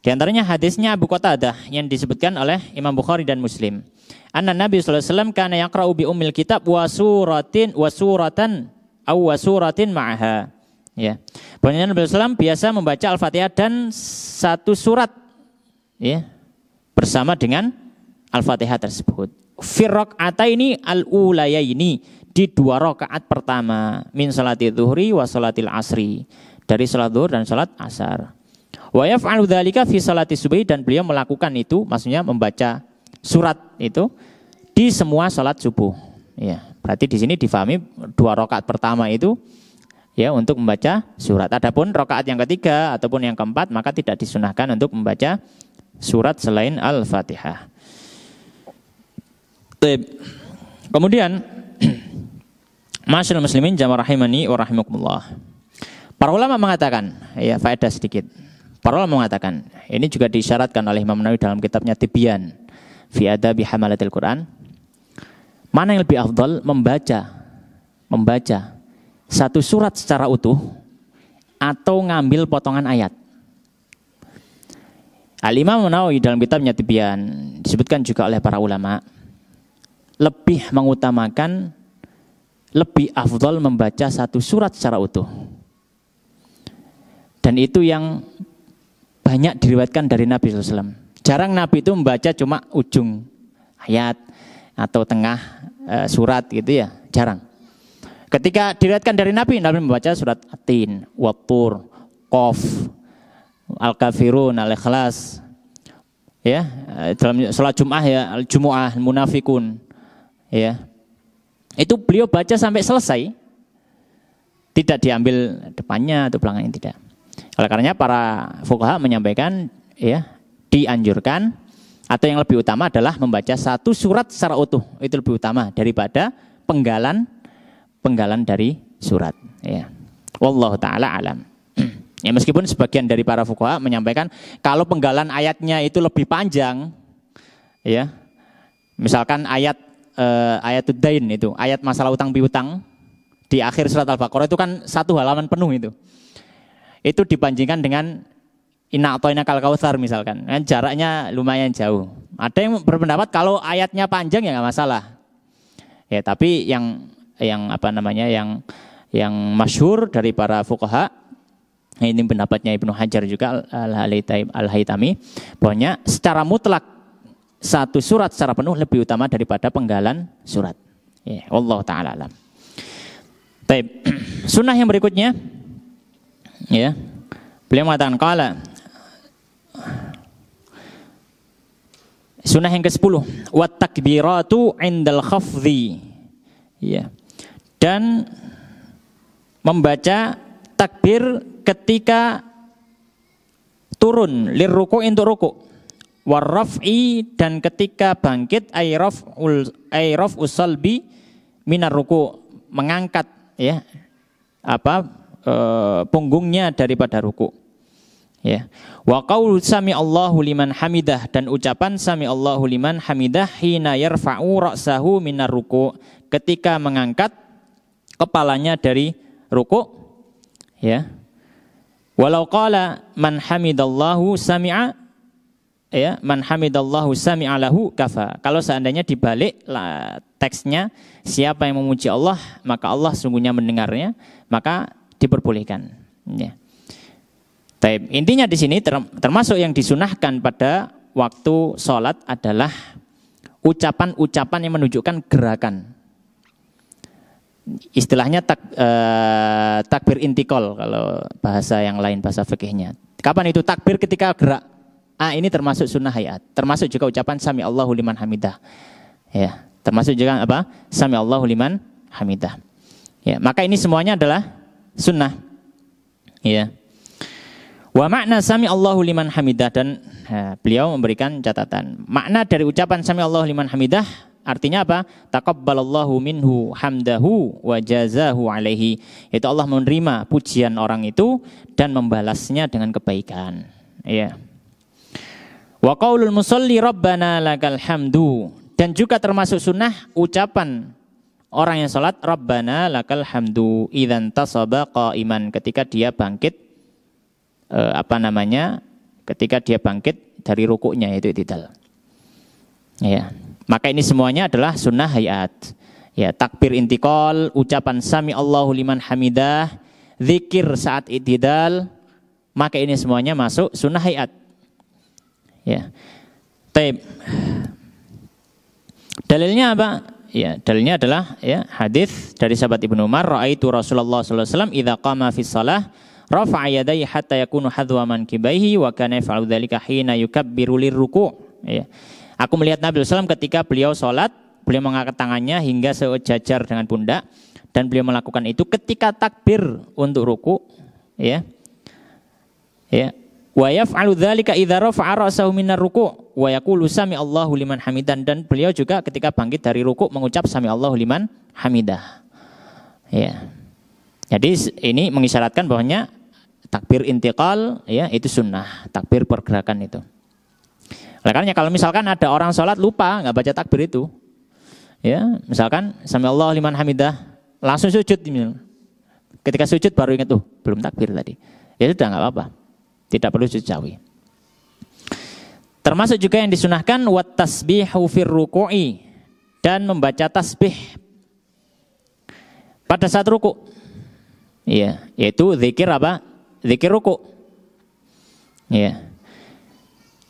Di antaranya hadisnya Abu Qatadah yang disebutkan oleh Imam Bukhari dan Muslim. Anna Nabi sallallahu alaihi wasallam kana yaqra'u bi ummil kitab wa suratan ma'aha. Ya. Bahwasanya Nabi sallallahu alaihi wasallam biasa membaca Al-Fatihah dan satu surat, ya, bersama dengan Al-Fatihah tersebut. Fi raq'ataini al-ulayaini, di 2 rakaat pertama, min salati dhuhri wa salatil asri, dari salat zuhur dan salat asar. Wa yaf'alu dzalika fi salati subhi, dan beliau melakukan itu, maksudnya membaca surat itu di semua salat subuh. Ya, berarti di sini difahami 2 rakaat pertama itu ya untuk membaca surat. Adapun rakaat yang ketiga ataupun yang keempat maka tidak disunahkan untuk membaca surat selain Al-Fatihah. Kemudian Masyaallah muslimin jamaah rahimani wa rahimakumullah. Para ulama mengatakan, ya faedah sedikit. Para ulama mengatakan, ini juga disyaratkan oleh Imam Nawawi dalam kitabnya Tibyan fi Adabi Hamalatil Quran. Mana yang lebih afdal, membaca satu surat secara utuh atau ngambil potongan ayat? Al-Imam Nawawi dalam kitabnya Tibyan disebutkan juga oleh para ulama, lebih mengutamakan, lebih afdal membaca satu surat secara utuh. Dan itu yang banyak diriwayatkan dari Nabi SAW. Jarang Nabi itu membaca cuma ujung ayat atau tengah surat gitu ya, jarang. Ketika diriwayatkan dari Nabi membaca surat At-Tin, Wat-Tur, Qaf, Al-Kafirun, Al-Ikhlas. Ya, dalam salat Jumat ya, Al-Jumu'ah, Al-Munafikun. Ya. Itu beliau baca sampai selesai. Tidak diambil depannya atau belakangnya, tidak. Oleh karenanya para fuqaha menyampaikan ya, dianjurkan atau yang lebih utama adalah membaca satu surat secara utuh. Itu lebih utama daripada penggalan dari surat, ya. Wallahu taala alam. Ya, meskipun sebagian dari para fuqaha menyampaikan kalau penggalan ayatnya itu lebih panjang, ya. Misalkan ayatud dain itu, ayat masalah utang piutang di akhir surat Al-Baqarah itu kan 1 halaman penuh itu. Itu dibandingkan dengan Inna a'tainakal kautsar misalkan, kan jaraknya lumayan jauh. Ada yang berpendapat kalau ayatnya panjang ya nggak masalah. Ya, tapi yang masyhur dari para fuqaha, ini pendapatnya Ibnu Hajar juga Al-Haytami, bahwasanya secara mutlak satu surat secara penuh lebih utama daripada penggalan surat. Ya, wallahu taala alam. Baik, sunnah yang berikutnya, ya, beliau mengatakan qala, sunnah yang ke-10, wat takbiratu indal khafdhi, ya, dan membaca takbir ketika turun lirruku untuk ruku, warraf'i, dan ketika bangkit ayraf usalbi minar ruku, mengangkat ya punggungnya daripada ruku, ya. Wa qaul sami Allahu liman hamidah, dan ucapan sami Allahu liman hamidah hina yarfa'u ra'sahu minar ruku, ketika mengangkat kepalanya dari ruku, ya. Walau qala man hamidallahu sami'a, ya, man hamidallahu sami'a lahu kafa. Kalau seandainya dibalik teksnya, siapa yang memuji Allah maka Allah sungguhnya mendengarnya, maka diperbolehkan, ya. Baik, intinya di sini termasuk yang disunahkan pada waktu sholat adalah ucapan-ucapan yang menunjukkan gerakan. Istilahnya takbir intikal kalau bahasa yang lain, bahasa fikihnya. Kapan itu takbir? Ketika gerak. Ini termasuk sunnah hayat. Termasuk juga ucapan sami Allahu liman hamidah. Ya, termasuk juga apa? Sami Allahu liman hamidah. Ya, maka ini semuanya adalah sunnah. Ya. Wa makna sami Allahu liman hamidah, dan beliau memberikan catatan. Makna dari ucapan sami Allahu liman hamidah artinya apa? Taqabbalallahu minhu hamdahu wa jazahu alaihi. Itu Allah menerima pujian orang itu dan membalasnya dengan kebaikan. Ya. Wa qaulul musalli rabbana lakal hamdu, dan juga termasuk sunnah ucapan orang yang salat rabbana lakal hamdu idzan tasaba qaiman, ketika dia bangkit ketika dia bangkit dari rukuknya, yaitu i'tidal. Ya. Maka ini semuanya adalah sunnah hayat. Ya, takbir intikal, ucapan sami Allahu liman hamidah, zikir saat i'tidal, maka ini semuanya masuk sunnah hayat. Ya. Taib. Dalilnya apa? Ya, dalilnya adalah ya hadis dari sahabat Ibnu Umar, raaitu Rasulullah sallallahu alaihi wasallam idza qama fi shalah rafa'a yadayhi hatta yakunu hadwa mankibaihi wa kana yaf'alu dzalika hina yukabbiru lirruku'. Ya. Aku melihat Nabi SAW ketika beliau sholat, beliau mengangkat tangannya hingga sejajar dengan pundak, dan beliau melakukan itu ketika takbir untuk ruku. Ya. Ya. Wa yaf'alu dzalika idza rafa'a ra'sahu minar ruku' wa yaqulu sami Allahu liman hamidan, dan beliau juga ketika bangkit dari ruku' mengucap sami Allahu liman hamidah. Ya. Jadi ini mengisyaratkan bahwanya takbir intiqal ya itu sunnah, takbir pergerakan itu. Oleh karena kalau misalkan ada orang sholat lupa nggak baca takbir itu, ya misalkan sami Allahu liman hamidah langsung sujud, ketika sujud baru ingat belum takbir tadi, ya sudah nggak apa-apa. Tidak perlu sujud sahwi. Termasuk juga yang disunahkan wat tasbihu fir ruku'i, dan membaca tasbih pada saat ruku. Iya, yaitu zikir apa? Zikir ruku. Iya.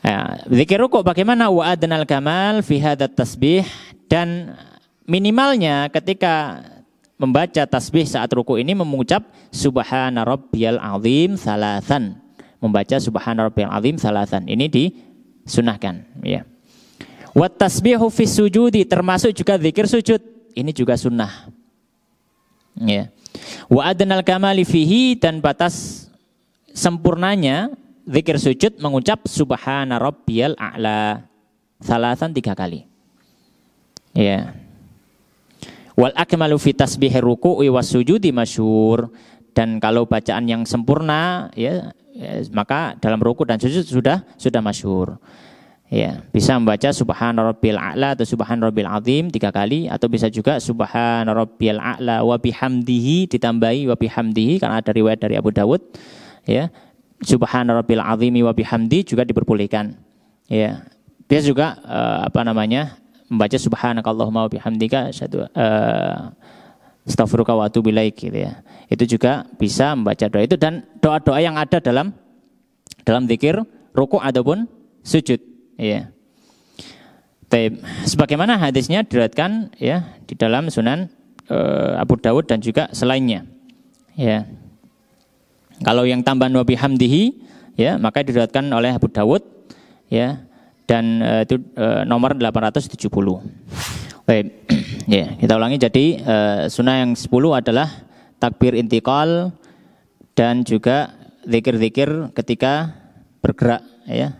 Ya, zikir ruku bagaimana? Wa adnal kamal fi hadat tasbih, dan minimalnya ketika membaca tasbih saat ruku ini mengucap subhana rabbiyal azim salasan. Membaca subhana rabbiyal azim salasan. Ini disunahkan, ya. Wa tasbihu fi sujudi, termasuk juga zikir sujud. Ini juga sunnah. Ya. Wa adnal kamali fihi, dan batas sempurnanya zikir sujud mengucap subhana rabbiyal a'la salasan 3 kali. Ya. Wal akmalu fi tasbihir ruku'i was sujudi masyhur, dan kalau bacaan yang sempurna ya maka dalam ruku dan sujud sudah masyhur. Ya, bisa membaca subhana rabbil a'la atau subhana rabbil azim 3 kali, atau bisa juga subhana rabbil a'la wa bihamdihi ditambahi wa bihamdihi karena ada riwayat dari Abu Dawud. Ya. Subhana rabbil azimi wa bihamdi juga diperbolehkan. Ya. Bisa juga membaca subhanakallahumma wa bihamdika astaghfiruka wa atubu ilaik gitu ya. Itu juga bisa membaca doa itu, dan doa-doa yang ada dalam zikir ruku' ataupun sujud, ya. Sebagaimana hadisnya diriwayatkan ya di dalam Sunan Abu Dawud dan juga selainnya. Ya. Kalau yang tambahan wa bihamdihi ya maka diriwayatkan oleh Abu Dawud ya, dan itu nomor 870. Baik. Ya, kita ulangi. Jadi sunnah yang 10 adalah takbir intikal dan juga zikir-zikir ketika bergerak ya.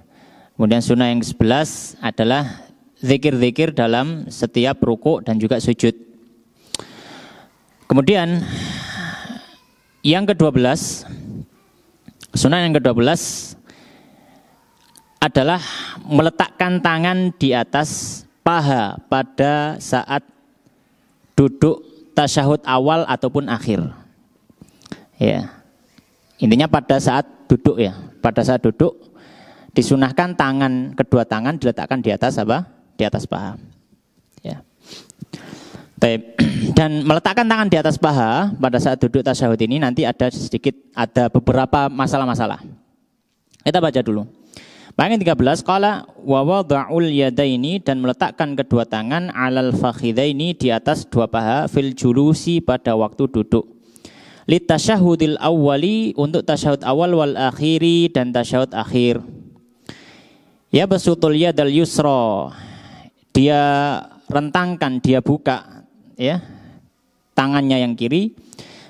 Kemudian sunnah yang 11 adalah zikir-zikir dalam setiap ruku' dan juga sujud. Kemudian yang ke-12, sunnah yang ke-12 adalah meletakkan tangan di atas paha pada saat duduk tasyahud awal ataupun akhir. Ya. Intinya pada saat duduk ya. Pada saat duduk disunahkan kedua tangan diletakkan di atas apa? Di atas paha. Ya. Dan meletakkan tangan di atas paha pada saat duduk tasyahud ini nanti ada beberapa masalah-masalah. Kita baca dulu. Maka 13 qala wa wada'ul yadaini, dan meletakkan kedua tangan alal fakhidaini, di atas dua paha, fil julusi, pada waktu duduk. Litasyahudil awwali, untuk tasyahud awal, wal akhiri, dan tasyahud akhir. Ya basutul yadal yusra, dia rentangkan, dia buka ya tangannya yang kiri,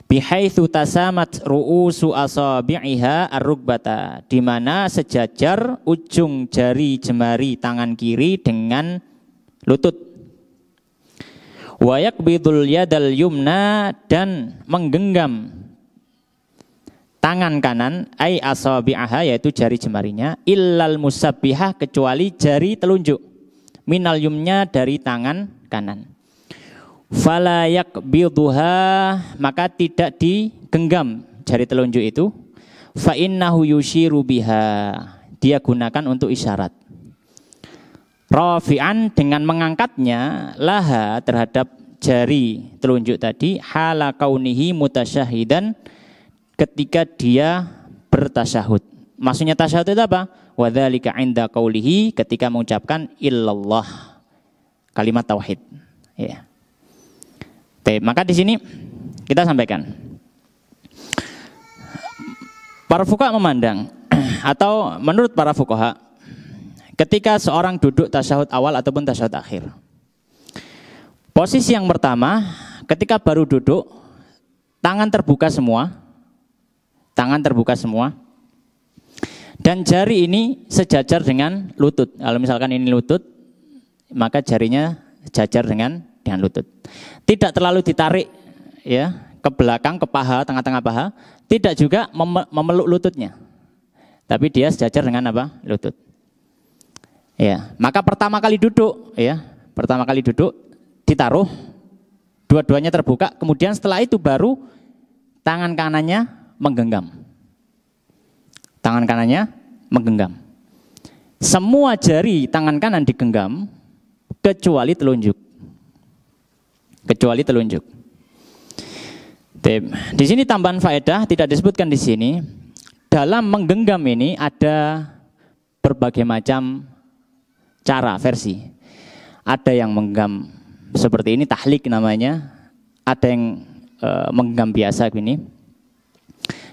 bihaitsu tasamat ru'usu asabi'iha ar-rukbata, di mana sejajar ujung jari jemari tangan kiri dengan lutut. Wa yaqbidul yadal yumna, dan menggenggam tangan kanan, ai asabi'aha, yaitu jari jemarinya, illal musabbihah, kecuali jari telunjuk, minal yumnya, dari tangan kanan. Fala yaqbiduha, maka tidak digenggam jari telunjuk itu. Fa innahu yushiru biha, dia gunakan untuk isyarat. Rafi'an, dengan mengangkatnya, laha, terhadap jari telunjuk tadi, hala kaunihi mutasyahidan, ketika dia bertasyahud. Maksudnya tasyahud itu apa? Wa dzalika 'inda qaulihi, ketika mengucapkan illallah, kalimat tauhid. Ya. Baik, maka di sini kita sampaikan, para fuqaha memandang, atau menurut para fuqaha, ketika seorang duduk tasyahud awal ataupun tasyahud akhir, posisi yang pertama, ketika baru duduk, tangan terbuka semua, dan jari ini sejajar dengan lutut. Kalau misalkan ini lutut, maka jarinya sejajar dengan lutut. Tidak terlalu ditarik ya ke belakang, ke paha, tengah-tengah paha, tidak juga memeluk lututnya. Tapi dia sejajar dengan apa? Lutut. Ya, maka pertama kali duduk ditaruh, dua-duanya terbuka, kemudian setelah itu baru tangan kanannya menggenggam. Semua jari tangan kanan digenggam kecuali telunjuk. Di sini tambahan faedah, tidak disebutkan di sini. Dalam menggenggam ini ada berbagai macam cara, versi. Ada yang menggenggam seperti ini, tahlik namanya. Ada yang menggenggam biasa gini.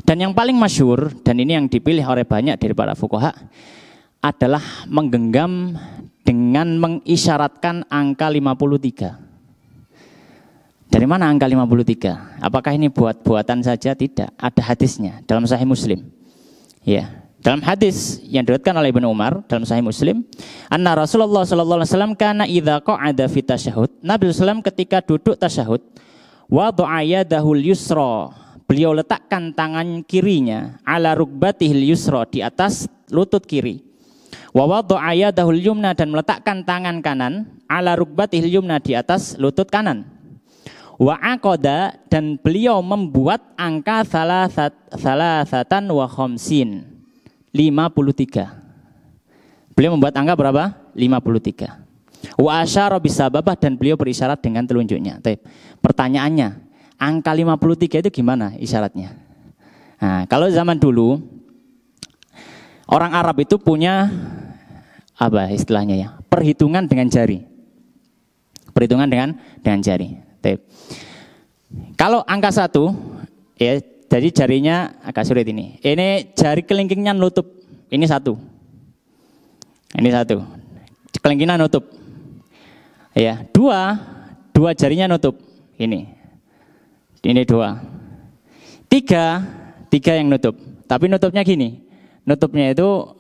Dan yang paling masyhur, dan ini yang dipilih oleh banyak dari para fuqaha, adalah menggenggam dengan mengisyaratkan angka 53. Dari mana angka 53? Apakah ini buat-buatan saja? Tidak. Ada hadisnya dalam Sahih Muslim. Ya, dalam hadis yang diriwayatkan oleh Ibnu Umar dalam Sahih Muslim, anna Rasulullah sallallahu alaihi wasallam kana idza qa'ada fi tasyahud, Nabi sallallahu ketika duduk tasyahud, wada'a yadahul yusra, beliau letakkan tangan kirinya ala rukbatihil yusra, di atas lutut kiri. Wa wada'a yadahul yumna, dan meletakkan tangan kanan ala rukbatihil yumna, di atas lutut kanan. Wa aqada, dan beliau membuat angka salasatan wa khamsin, 53. Beliau membuat angka berapa? 53. Wa asyara bisababah, dan beliau berisyarat dengan telunjuknya. Pertanyaannya, angka 53 itu gimana isyaratnya? Nah, kalau zaman dulu orang Arab itu punya apa istilahnya ya? Perhitungan dengan jari. Kalau angka 1, ya, jadi jarinya agak sulit ini. Ini jari kelingkingnya nutup. Ini 1. Kelingkingnya nutup. Ya, 2 jarinya nutup. Ini 2. 3 yang nutup. Tapi nutupnya gini. Nutupnya itu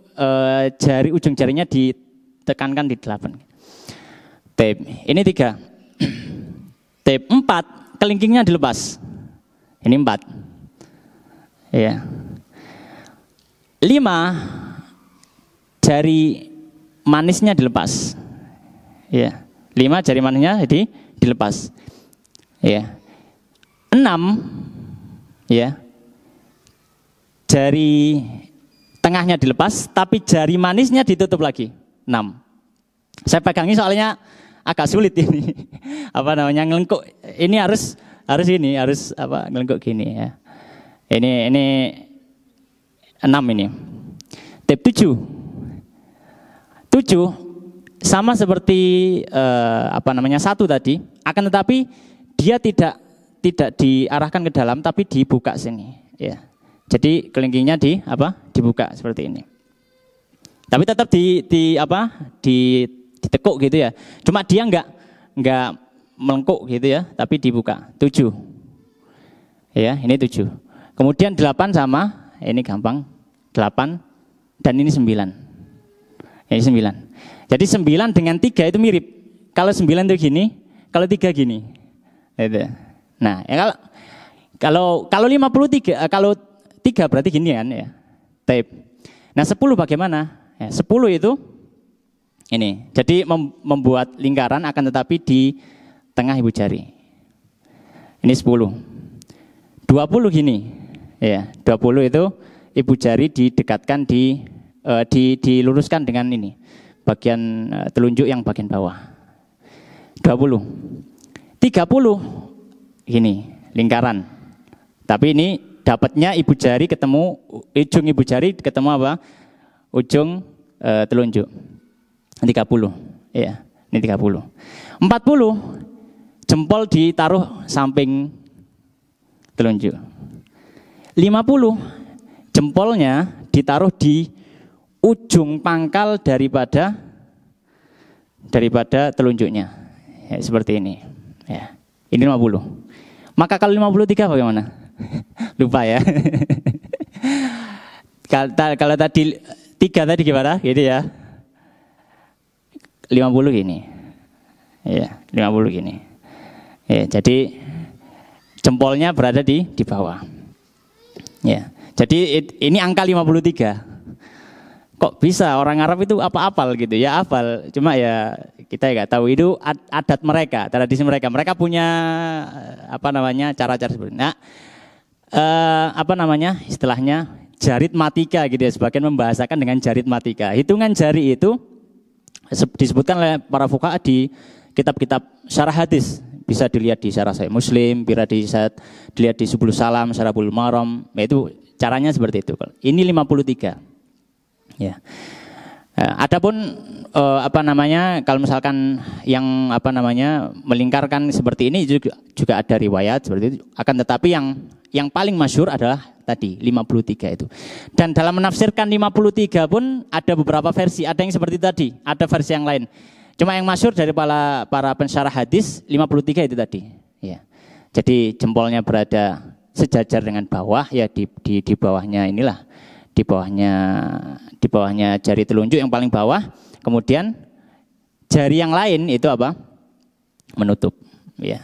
ujung jarinya ditekankan di 8. Ini 3. 4. Kelingkingnya dilepas. Ini 4. Ya. 5. Jari manisnya dilepas. Ya. 5 jari manisnya jadi dilepas. Ya. 6. Ya. Jari tengahnya dilepas, tapi jari manisnya ditutup lagi. 6. Saya pegangi soalnya agak sulit ini. Apa namanya, ngelengkuk. Ini harus ngelengkuk gini ya. Ini 6 ini. Tip 7. 7 sama seperti satu tadi, akan tetapi dia tidak diarahkan ke dalam tapi dibuka sini, ya. Jadi kelingkingnya dibuka seperti ini. Tapi tetap ditekuk gitu ya. Cuma dia enggak melengkuk gitu ya, tapi dibuka. 7. Ya, ini 7. Kemudian 8 sama, ini gampang. 8 dan ini 9. Ini 9. Jadi 9 dengan 3 itu mirip. Kalau 9 itu gini, kalau 3 gini. Gitu. Nah, ya kalau 53, kalau 3 berarti gini kan ya. Tape. Nah, 10 bagaimana? Ya, 10 itu ini. Jadi membuat lingkaran akan tetapi di tengah ibu jari. Ini 10. 20 gini. Ya, 20 itu ibu jari didekatkan diluruskan dengan ini. Bagian telunjuk yang bagian bawah. 20. 30 gini, lingkaran. Tapi ini dapatnya ibu jari ketemu ujung ibu jari ketemu apa? Ujung telunjuk. 30. Ya, ini 30. 40 jempol ditaruh samping telunjuk. 50 jempolnya ditaruh di ujung pangkal daripada telunjuknya. Ya, seperti ini. Ya. Ini 50. Maka kalau 53 bagaimana? Lupa ya. Kalau tadi 3 tadi gimana? Gitu ya. 50 gini. Ya, 50 gini. Ya, jadi jempolnya berada di bawah. Ya. Jadi ini angka 53. Kok bisa orang Arab itu apa-apal gitu ya, hafal. Cuma ya kita nggak tahu itu adat mereka, tradisi mereka. Mereka punya cara-cara seperti itu. Nah, istilahnya jaritmatika gitu ya. Sebagian membahasakan dengan jaritmatika. Hitungan jari itu disebutkan oleh para fuqaha di kitab-kitab syarah hadis. Bisa dilihat di syarah Sahih Muslim, bisa dilihat di Subul Salam, Syarah Bulughul Maram. Itu caranya seperti itu. Ini 53. Ya. Adapun kalau misalkan yang melingkarkan seperti ini juga ada riwayat seperti itu. Akan tetapi yang paling masyhur adalah tadi 53 itu. Dan dalam menafsirkan 53 pun ada beberapa versi, ada yang seperti tadi, ada versi yang lain. Cuma yang masyhur dari para pensyarah hadis 53 itu tadi. Ya. Jadi jempolnya berada sejajar dengan bawah, ya di bawahnya inilah. Di bawahnya jari telunjuk yang paling bawah, kemudian jari yang lain itu menutup, ya.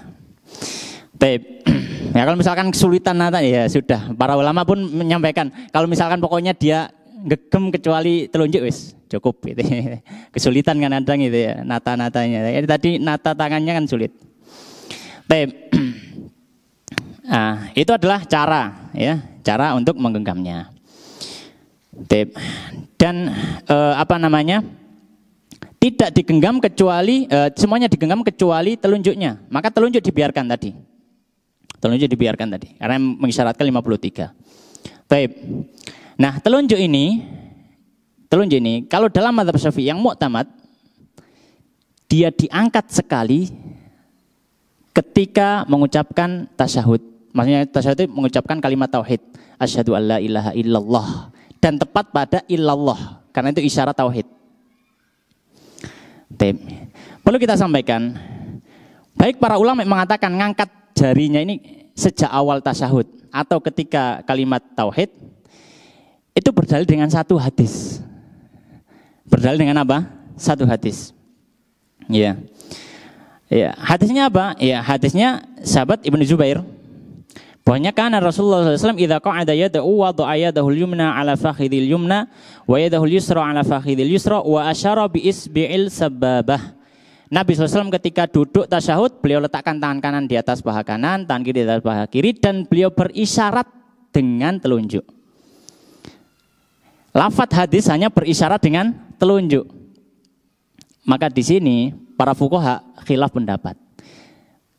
Baik. Ya, kalau misalkan kesulitan ya sudah, para ulama pun menyampaikan kalau misalkan pokoknya dia gegem kecuali telunjuk wis cukup gitu. Kesulitan kan ada gitu ya, nata-natanya. Tadi nata tangannya kan sulit. Baik. Nah, itu adalah cara untuk menggenggamnya. Dan tidak digenggam kecuali semuanya digenggam kecuali telunjuknya. Maka telunjuk dibiarkan tadi. Karena mengisyaratkan 53. Baik. Nah, telunjuk ini kalau dalam mazhab Syafi'i yang mu'tamad dia diangkat sekali ketika mengucapkan tasyahud. Maksudnya tasyahud itu mengucapkan kalimat tauhid, asyhadu alla ilaha illallah. Dan tepat pada illallah, karena itu isyarat tauhid. Perlu kita sampaikan, baik para ulama mengatakan ngangkat jarinya ini sejak awal tasyahud atau ketika kalimat tauhid, itu berdalil dengan satu hadis. Berdalil dengan apa? Satu hadis. Ya. Ya, hadisnya apa? Ya, hadisnya sahabat Ibnu Zubair. Bahwasanya kana Rasulullah SAW idza qa'ada yad'u wa da'a yadahu al-yumna 'ala fakhidil yumna wa yadahu al-yusra 'ala fakhidil yusra wa asyara bi isbi'il sababah. Nabi SAW ketika duduk tasyahud, beliau letakkan tangan kanan di atas paha kanan, tangan kiri di atas paha kiri, dan beliau berisyarat dengan telunjuk. Lafadz hadis hanya berisyarat dengan telunjuk. Maka di sini para fuqaha khilaf pendapat.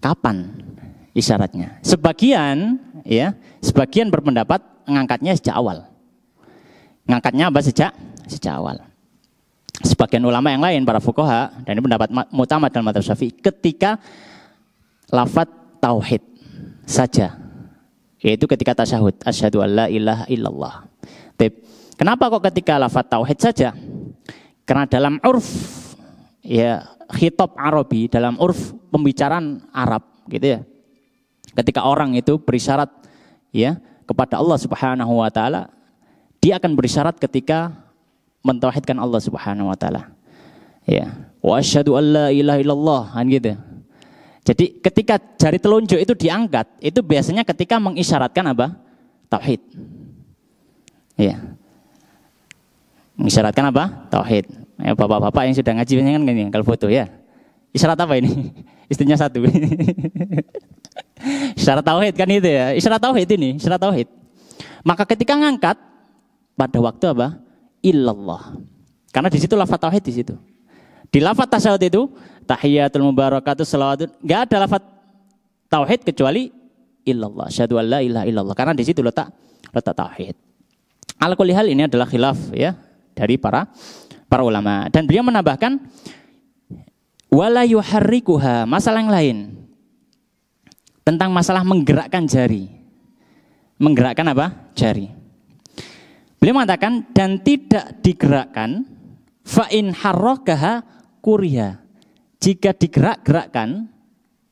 Kapan isyaratnya? Sebagian berpendapat ngangkatnya sejak awal. Ngangkatnya apa sejak awal. sebagian ulama yang lain, para fuqaha, dan ini pendapat mutamad dalam madzhab Syafi'i, ketika lafadz tauhid saja, yaitu ketika tasyahud, asyhadu alla ilaha illallah. Kenapa kok ketika lafadz tauhid saja? Karena dalam urf, ya khitab Arabi, dalam urf pembicaraan Arab, gitu ya. Ketika orang itu berisyarat ya kepada Allah Subhanahu wa taala, dia akan berisyarat ketika mentauhidkan Allah Subhanahu wa taala. Ya, wa asyhadu alla ilaha illallah, kan gitu. Jadi ketika jari telunjuk itu diangkat, itu biasanya ketika mengisyaratkan apa? Tauhid. Ya. Mengisyaratkan apa? Tauhid. Ya, bapak-bapak yang sudah ngaji kan gini, kalau foto ya. Isyarat apa ini? Istrinya satu. Isyarat tauhid kan itu ya. Isyarat tauhid ini, isyarat tauhid. Maka ketika ngangkat pada waktu apa? Illallah. Karena di situ lafaz tauhid di situ. Di lafaz tasyahud itu tahiyatul mubarakatuh shalawatun, enggak ada lafaz tauhid kecuali illallah. Asyhadu alla ilaha illallah. Karena di situ letak tauhid. Ala kulli hal ini adalah khilaf ya dari para ulama, dan beliau menambahkan wala yuharrikuha, masalah yang lain tentang masalah menggerakkan jari. Menggerakkan apa? Jari. Beliau mengatakan dan tidak digerakkan fa in harrakaha kuriha. Jika digerak-gerakkan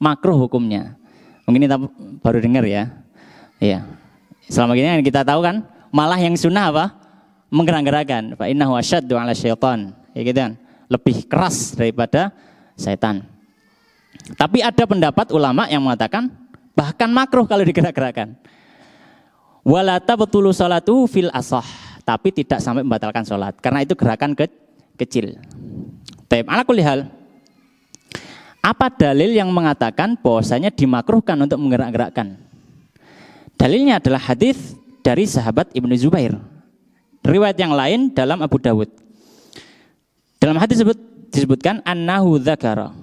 makruh hukumnya. Mungkin kita baru dengar ya. Iya. Selama ini kita tahu kan, malah yang sunnah apa? Menggerak-gerakkan. Fa innahu asyaddu 'ala syaitan. Ya gitu kan. Lebih keras daripada setan. Tapi ada pendapat ulama yang mengatakan bahkan makruh kalau digerak-gerakkan. Wala tabtulu salatu fil asah, tapi tidak sampai membatalkan salat karena itu gerakan kecil. Taib, ala kulli hal. Apa dalil yang mengatakan bahwasanya dimakruhkan untuk menggerak-gerakkan? Dalilnya adalah hadis dari sahabat Ibnu Zubair. Riwayat yang lain dalam Abu Dawud. Dalam hadis disebutkan annahu dzakara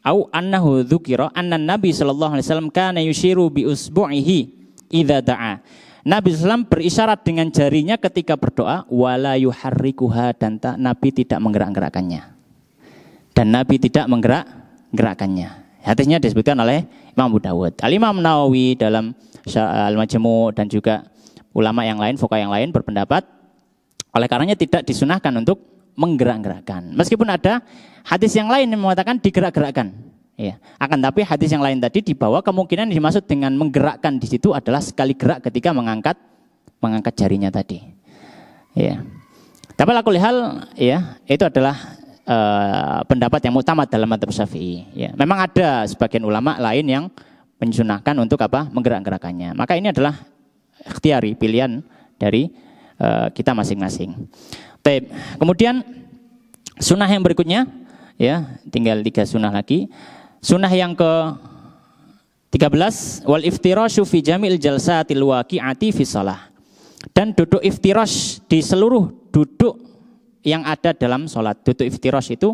au annahu dzukira anna Nabi sallallahu alaihi wasallam kana yushiru bi usbu'ihi idza da'a. Nabi sallallahu berisyarat dengan jarinya ketika berdoa, wala yuharrikuha, dan Nabi tidak menggerak-gerakkannya. Dan Nabi tidak menggerak-gerakkannya. Hadisnya disebutkan oleh Imam Abu Dawud. Al-Imam Nawawi dalam Al-Majmu' dan juga ulama yang lain, fuqaha yang lain berpendapat oleh karenanya tidak disunahkan untuk menggerak-gerakkan. Meskipun ada hadis yang lain yang mengatakan digerak-gerakkan. Ya. Akan tapi hadis yang lain tadi dibawa kemungkinan yang dimaksud dengan menggerakkan di situ adalah sekali gerak ketika mengangkat jarinya tadi. Ya. Tapi ala kulli hal ya, itu adalah pendapat yang mutamad dalam madzhab Syafi'i. Ya. Memang ada sebagian ulama lain yang mensunahkan untuk apa? Menggerak-gerakkannya. Maka ini adalah ikhtiari, pilihan dari kita masing-masing. Baik. Kemudian sunnah yang berikutnya, ya tinggal 3 sunnah lagi. Sunnah yang ke-13 wal iftirashu fi jamil jalsatil waqi'ati fi shalah. Dan duduk iftirash di seluruh duduk yang ada dalam sholat. Duduk iftirash itu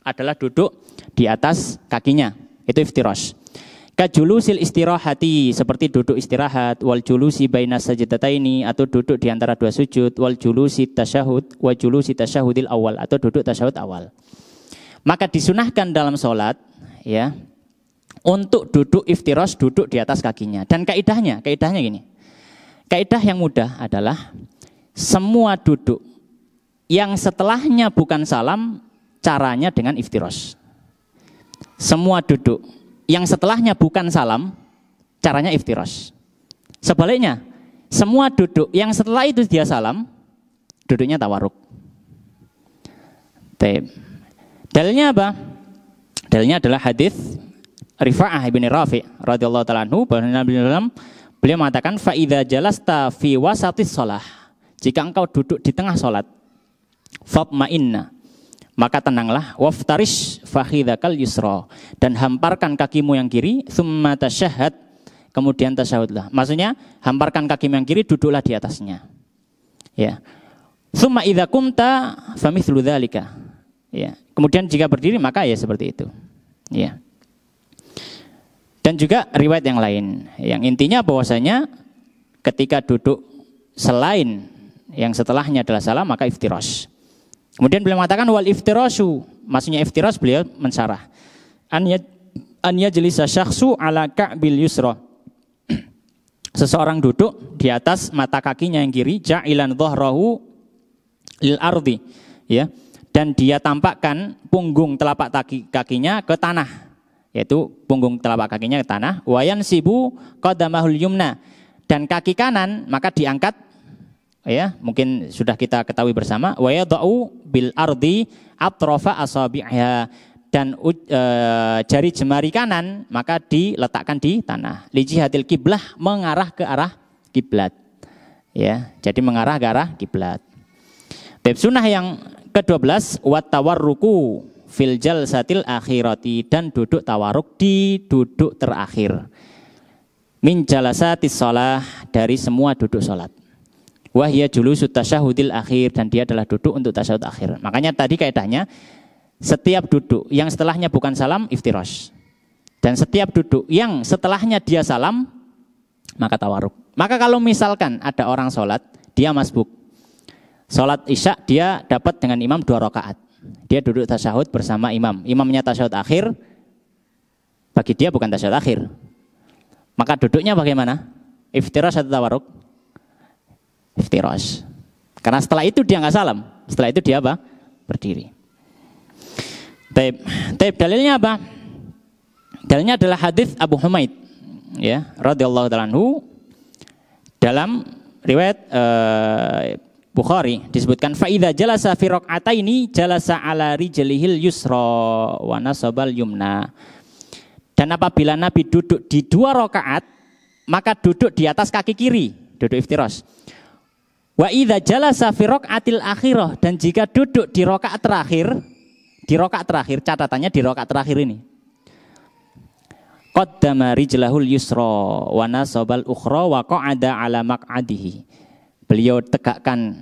adalah duduk di atas kakinya. Itu iftirash. Kajulusil istirahati, seperti duduk istirahat, wal julusi baina sajdataini, atau duduk di antara 2 sujud, wal julusi tasyahud, wa julusi tasyahudil awal, atau duduk tasyahud awal. Maka disunahkan dalam sholat ya untuk duduk iftirash, duduk di atas kakinya. Dan kaidahnya gini. Kaidah yang mudah adalah semua duduk yang setelahnya bukan salam caranya dengan iftirash. Semua duduk yang setelahnya bukan salam, caranya iftirash. Sebaliknya, semua duduk yang setelah itu dia salam, duduknya tawarruk. Dalilnya apa? Dalilnya adalah hadis Rifa'ah bin Rafi' radhiyallahu ta'ala anhu, bahwa Nabi sallallahu beliau mengatakan fa idza jalasta fi wasatis shalah, jika engkau duduk di tengah salat, fatma'inna, maka tenanglah, waftarish fakhidakal yusra, dan hamparkan kakimu yang kiri, tsumma tasyahhad, kemudian tasyahudlah. Maksudnya hamparkan kakimu yang kiri, duduklah di atasnya. Ya. Tsumma idza qumta famithlu dzalika. Ya. Kemudian jika berdiri maka ya seperti itu. Ya. Dan juga riwayat yang lain yang intinya bahwasanya ketika duduk selain yang setelahnya adalah salam maka iftirash. Kemudian beliau mengatakan wal iftirasyu, maksudnya iftiras beliau mensyarah. An yajlisa syakhsu ala ka'bil yusra. Seseorang duduk di atas mata kakinya yang kiri, ja'ilan dhahrahu lil ardi, ya. Dan dia tampakkan punggung telapak kakinya ke tanah, yaitu punggung telapak kakinya ke tanah. Wa yansibu qadamahul yumna, dan kaki kanan maka diangkat, ya, mungkin sudah kita ketahui bersama. Wa yadau bil ardi atrafa asabi'ha, dan jari jemari kanan maka diletakkan di tanah. Li jihatil kiblah, mengarah ke arah kiblat. Ya, jadi mengarah ke arah kiblat. Sunnah yang ke-12 wat tawarruku fil jalsatil akhirati, dan duduk tawarruk di duduk terakhir. Min jalasatis shalah, dari semua duduk salat. Wahya julusut tasyahudil akhir, dan dia adalah duduk untuk tasyahud akhir. Makanya tadi kaidahnya setiap duduk yang setelahnya bukan salam iftirash, dan setiap duduk yang setelahnya dia salam maka tawarruk. Maka kalau misalkan ada orang sholat, dia masbuk, sholat isya dia dapat dengan imam 2 rakaat, dia duduk tasyahud bersama imam, imamnya tasyahud akhir, bagi dia bukan tasyahud akhir, maka duduknya bagaimana? Iftirash atau tawarruk? Iftirash. Karena setelah itu dia nggak salam, setelah itu dia apa? Berdiri. Taib dalilnya apa? Dalilnya adalah hadis Abu Humaid, ya, radhiyallahu ta'ala anhu. Dalam riwayat Bukhari disebutkan fa idza jalasa fi raq'ataini jalasa ala rijlihil yusra wa nasabal yumna. Dan apabila Nabi duduk di 2 rakaat, maka duduk di atas kaki kiri, duduk iftirash. Wa idza jalasa fi raq'atil akhirah, dan jika duduk di rakaat terakhir, catatannya di rakaat terakhir ini, qaddama rijlahul yusra wa nasabal ukhra wa qa'ada ala maq'adihi. Beliau tegakkan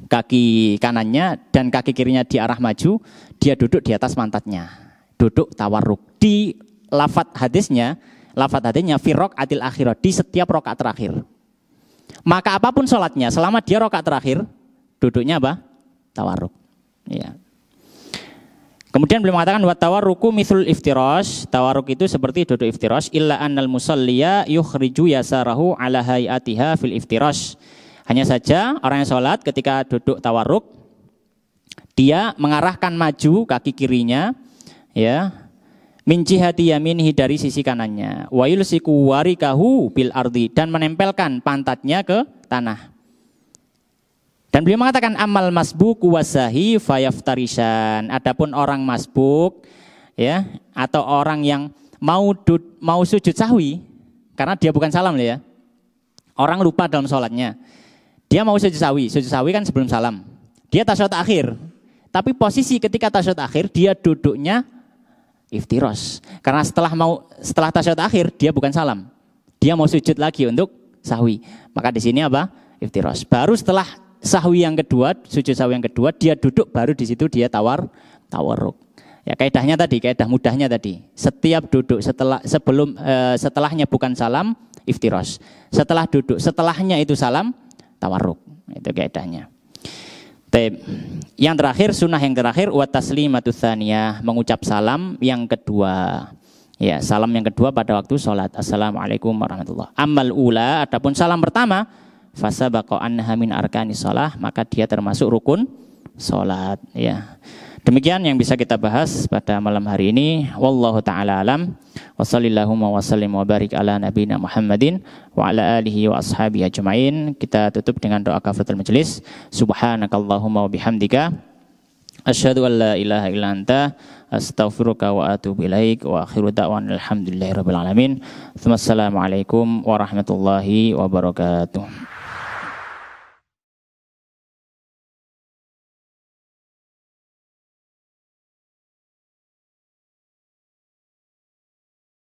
kaki kanannya dan kaki kirinya di arah maju, dia duduk di atas pantatnya, duduk tawarruk. Di lafadz hadisnya fi raq'atil akhirah, di setiap rakaat terakhir. Maka apapun sholatnya, selama dia rakaat terakhir, duduknya apa? Tawarruk. Ya. Kemudian beliau mengatakan wa tawarruku mithlul iftirash, tawarruk itu seperti duduk iftirash, illa annal musalliya yukhriju yasarahu ala hayatiha fil iftirash. Hanya saja orang yang sholat ketika duduk tawarruk, dia mengarahkan maju kaki kirinya, ya, min jihati yaminihi, dari sisi kanannya, wa yulsiku warikahu bil ardi, dan menempelkan pantatnya ke tanah. Dan beliau mengatakan amal masbuk wasahi fayaftarishan. Adapun orang masbuk, ya, atau orang yang mau sujud sahwi, karena dia bukan salam ya. Orang lupa dalam sholatnya, dia mau sujud sahwi kan sebelum salam. Dia tasyahud akhir, tapi posisi ketika tasyahud akhir dia duduknya iftirash. Karena setelah tasyahud akhir dia bukan salam, dia mau sujud lagi untuk sahwi. Maka di sini apa? Iftirash. Baru setelah sahwi yang kedua, sujud sahwi yang kedua, dia duduk, baru di situ dia tawarruk. Ya, kaidahnya tadi, kaidah mudahnya tadi. Setiap duduk setelahnya bukan salam, iftirash. Setelah duduk, setelahnya itu salam, tawarruk. Itu kaidahnya. Yang terakhir, sunnah yang terakhir, wa taslimatu tsaniyah, mengucap salam yang kedua. Ya, salam yang kedua pada waktu sholat. Assalamualaikum warahmatullahi wabarakatuh. Amal ula, adapun salam pertama, fasabaqa anha min arkanis shalah, maka dia termasuk rukun salat, ya. Demikian yang bisa kita bahas pada malam hari ini. Wallahu taala alam. Wassallallahu wa sallim wa barik ala nabiyina Muhammadin wa ala alihi wa ashabihi ajmain. Kita tutup dengan doa kafaratul majelis. Subhanakallahumma wa bihamdika asyhadu an la ilaha illa anta astaghfiruka wa atubu ilaik wa akhiru da'wana alhamdulillahirabbil alamin. Assalamualaikum warahmatullahi wabarakatuh.